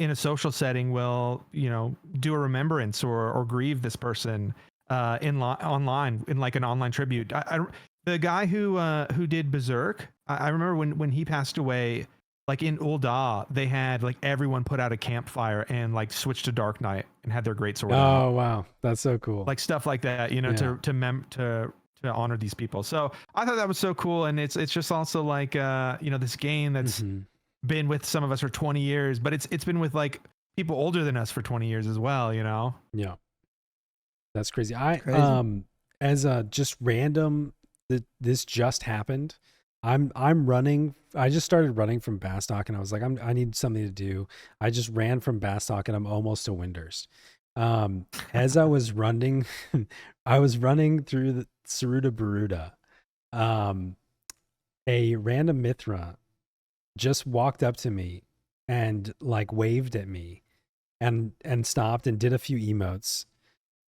in a social setting will, you know, do a remembrance or grieve this person online in like an online tribute. The guy who did Berserk, I remember when he passed away, like in Ul'dah, they had like everyone put out a campfire and like switched to Dark Knight and had their greatsword. Oh wow, that's so cool. Like stuff like that, you know, to honor these people. So I thought that was so cool, and it's just also like you know, this game that's been with some of us for 20 years, but it's been with like people older than us for 20 years as well, you know? Yeah. That's crazy. As a just random, this just happened. I'm running. I just started running from Bastock, and I was like, I need something to do. I just ran from Bastock, and I'm almost to Windurst. As I was running, I was running through the Saruda Baruda. A random Mithra just walked up to me and like waved at me and stopped and did a few emotes,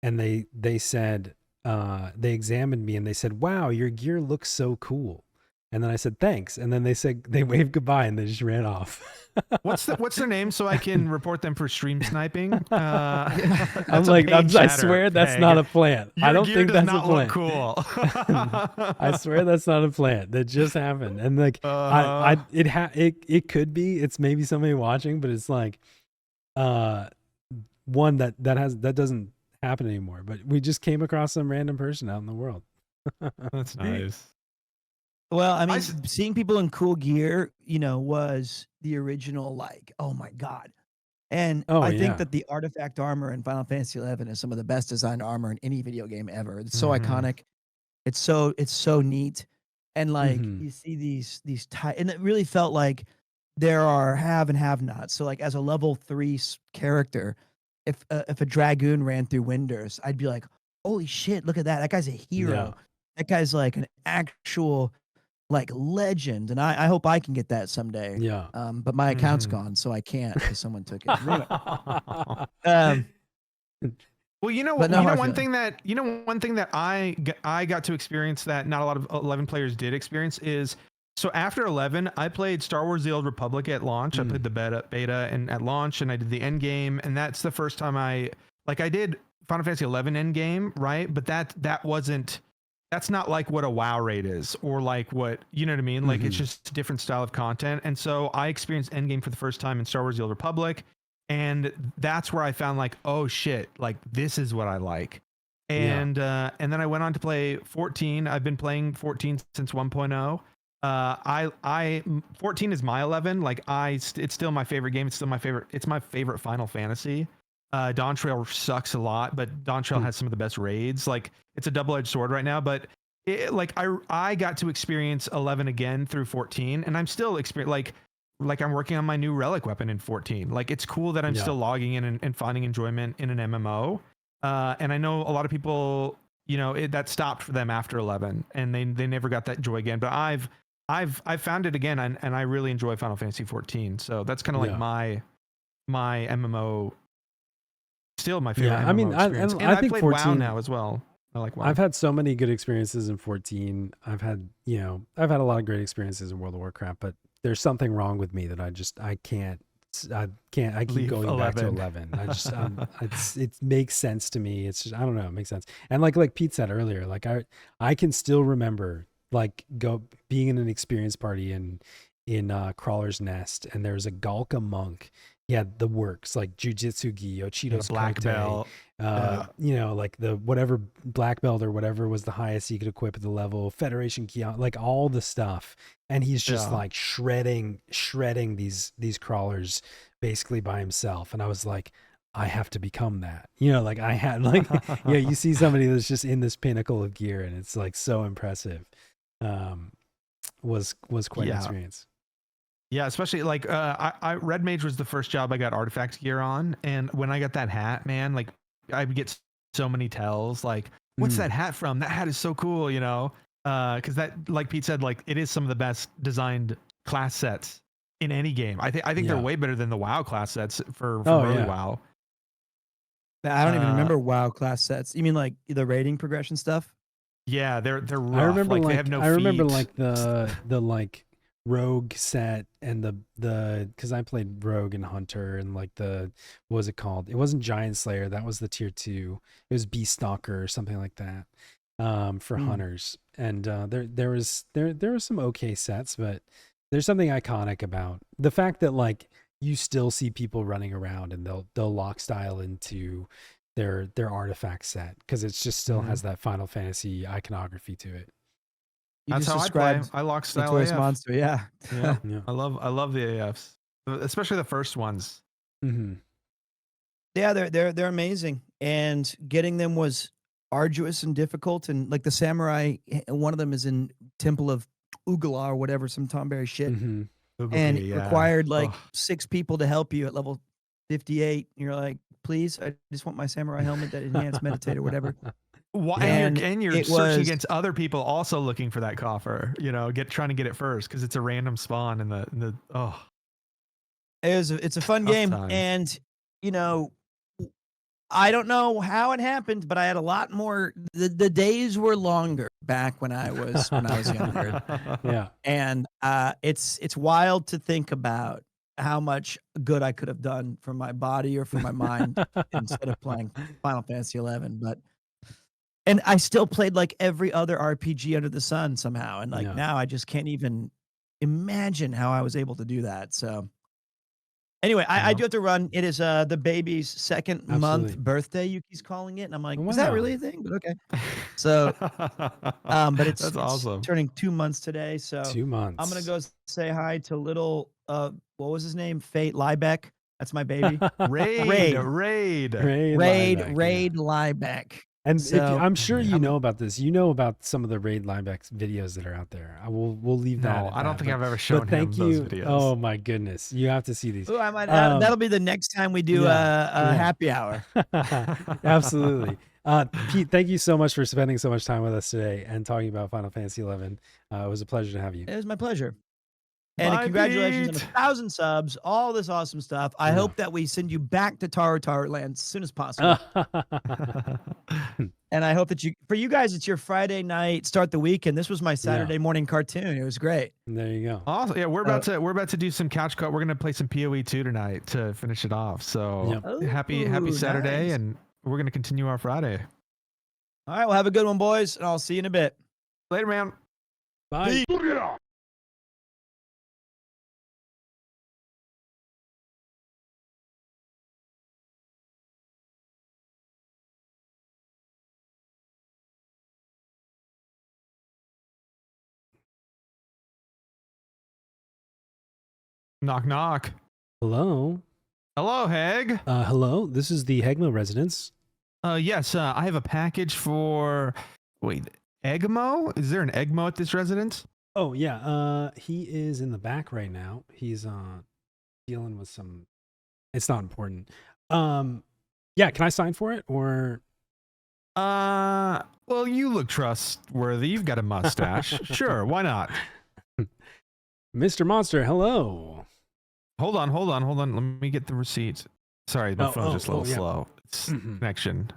and they said they examined me and they said, wow, your gear looks so cool. And then I said thanks, and then they waved goodbye and they just ran off. What's their name so I can report them for stream sniping? I'm like, I swear that's not a plant. I don't think that's a plant. Cool. I swear that's not a plant. That just happened. And like, it could be. It's maybe somebody watching, but it's like, one that doesn't happen anymore. But we just came across some random person out in the world. That's nice. Well, I mean, seeing people in cool gear, you know, was the original, like, oh my God. And I think that the artifact armor in Final Fantasy XI is some of the best designed armor in any video game ever. It's so iconic. It's so neat. And like, you see these and it really felt like there are have and have nots. So like as a level 3 character, if a Dragoon ran through Windurst, I'd be like, holy shit, look at that. That guy's a hero. Yeah. That guy's like an actual like legend, and I hope I can get that someday. Yeah. But my account's gone, so I can't because someone took it. Well, you know one thing that I got to experience that not a lot of 11 players did experience is, so after 11, I played Star Wars: The Old Republic at launch. I played the beta and at launch, and I did the end game, and that's the first time I did Final Fantasy 11 end game, right? But that's not like what a WoW raid is, or like what, you know what I mean? Like it's just a different style of content. And so I experienced endgame for the first time in Star Wars: The Old Republic. And that's where I found like, oh shit, like this is what I like. And then I went on to play 14. I've been playing 14 since 1.0. 14 is my 11. Like it's still my favorite game. It's my favorite Final Fantasy. Dawntrail sucks a lot, but Dawntrail has some of the best raids. Like it's a double-edged sword right now, but I got to experience 11 again through 14, and I'm still like I'm working on my new relic weapon in 14. Like it's cool that I'm still logging in and finding enjoyment in an MMO. And I know a lot of people, you know, that stopped for them after 11, and they never got that joy again. But I've found it again, and I really enjoy Final Fantasy 14. So that's kind of like my MMO. Still my favorite. Yeah, I mean, I think played 14 WoW now as well. I like WoW. I've had so many good experiences in 14. I've had a lot of great experiences in World of Warcraft, but there's something wrong with me that I can't I can't. I keep Leave going back to 11. I just, it makes sense to me. It's just, I don't know. It makes sense. And like Pete said earlier, like I can still remember like being in an experience party in Crawler's Nest, and there's a Galka monk. He had the works like Jujitsu Gi, Ochido's black belt. You know, like the whatever black belt or whatever was the highest he could equip at the level, Federation Ki, like all the stuff. And he's just like shredding these crawlers basically by himself. And I was like, I have to become that. You know, like I had like, yeah, you see somebody that's just in this pinnacle of gear, and it's like so impressive. Was quite an experience. Yeah, especially like I Red Mage was the first job I got artifact gear on, and when I got that hat, man, like I would get so many tells like, what's that hat from? That hat is so cool, you know, because that, like Pete said, like it is some of the best designed class sets in any game. I think they're way better than the WoW class sets for early WoW. I don't even remember WoW class sets. You mean like the rating progression stuff? Yeah, they're rough. I remember like they have no I remember feet. like the like rogue set and the because I played rogue and hunter, and like what was it called? It wasn't Giant Slayer, that was the tier 2. It was Beast Stalker or something like that for hunters. And there were some okay sets, but there's something iconic about the fact that like you still see people running around and they'll lock style into their artifact set because it's just still has that Final Fantasy iconography to it. That's how I play. I lock style Notorious AF. Monster, yeah. I love the AFs, especially the first ones. Yeah, they're amazing, and getting them was arduous and difficult. And like the samurai, one of them is in Temple of Ugala or whatever, some Tomberry shit, and it required like 6 people to help you at level 58. And you're like, please, I just want my samurai helmet that enhanced meditate or whatever. And you're searching against other people also looking for that coffer, you know, trying to get it first because it's a random spawn in the it's a fun game. And you know, I don't know how it happened, but I had a lot more. The days were longer back when I was younger. Yeah, and it's wild to think about how much good I could have done for my body or for my mind instead of playing Final Fantasy 11. And I still played like every other RPG under the sun somehow. And like now I just can't even imagine how I was able to do that. So anyway, I do have to run. It is the baby's second month birthday, Yuki's calling it. And I'm like, is that really a thing? But okay. So, but it's awesome. Turning 2 months today. So 2 months. I'm going to go say hi to little, what was his name? Fate Liebeck. That's my baby. Raid Liebeck. And so, I'm sure you know about this. You know about some of the Raid Liebeck videos that are out there. We'll leave that. No, I don't think I've ever shown him those videos. Oh my goodness, you have to see these. Ooh, I might. That'll be the next time we do a happy hour. Absolutely. Pete, thank you so much for spending so much time with us today and talking about Final Fantasy 11. It was a pleasure to have you. It was my pleasure. And congratulations on 1,000 subs, all this awesome stuff. I hope that we send you back to Taro Land as soon as possible. And I hope that for you guys, it's your Friday night, start the weekend. This was my Saturday morning cartoon. It was great. There you go. Awesome. Yeah, we're about to do some couch cut. We're gonna play some PoE 2 tonight to finish it off. So happy Saturday, and we're gonna continue our Friday. All right, well, have a good one, boys, and I'll see you in a bit. Later, man. Bye. Knock, knock. Hello. Hello, Heg. Hello. This is the Heghmoh residence. Yes, I have a package for. Wait, Heghmoh? Is there an Heghmoh at this residence? Oh yeah. He is in the back right now. He's dealing with some. It's not important. Yeah. Can I sign for it or? Well, you look trustworthy. You've got a mustache. Sure, why not? Mr. Monster, hello. Hold on. Let me get the receipt. Sorry, my phone's just a little slow. It's connection.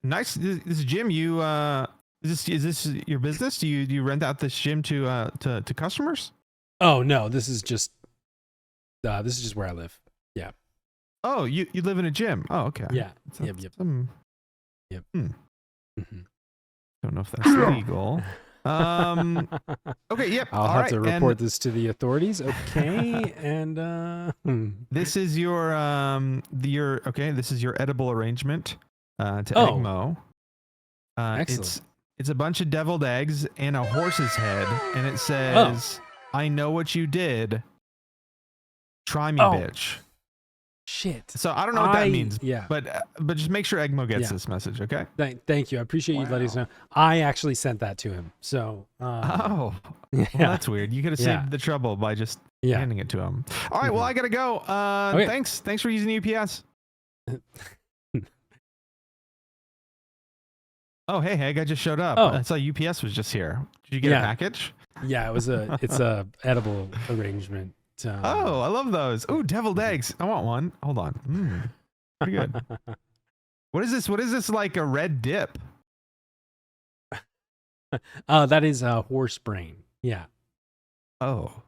Nice. This gym, you is this your business? Do you rent out this gym to customers? Oh no, this is just This is just where I live. Yeah. Oh, you live in a gym. Oh, okay. Yeah. So Yep. Yep. Mm-hmm. Don't know if that's legal. Okay, yep. I'll have to report this to the authorities. Okay, and this is your this is your edible arrangement to Heghmoh. Excellent. It's a bunch of deviled eggs and a horse's head, and it says, "I know what you did. Try me, bitch." Shit. So I don't know what that means. Yeah. But just make sure Heghmoh gets this message, okay? Thank you. I appreciate you letting us know. I actually sent that to him. So. Well, that's weird. You could have saved the trouble by just handing it to him. All right. Well, I gotta go. Thanks for using UPS. Oh, hey, Heg, I just showed up. I saw UPS was just here. Did you get a package? Yeah, it's a edible arrangement. Oh, I love those. Ooh, deviled eggs. I want one. Hold on. Pretty good. What is this? What is this, like a red dip? That is horse brain. Yeah. Oh.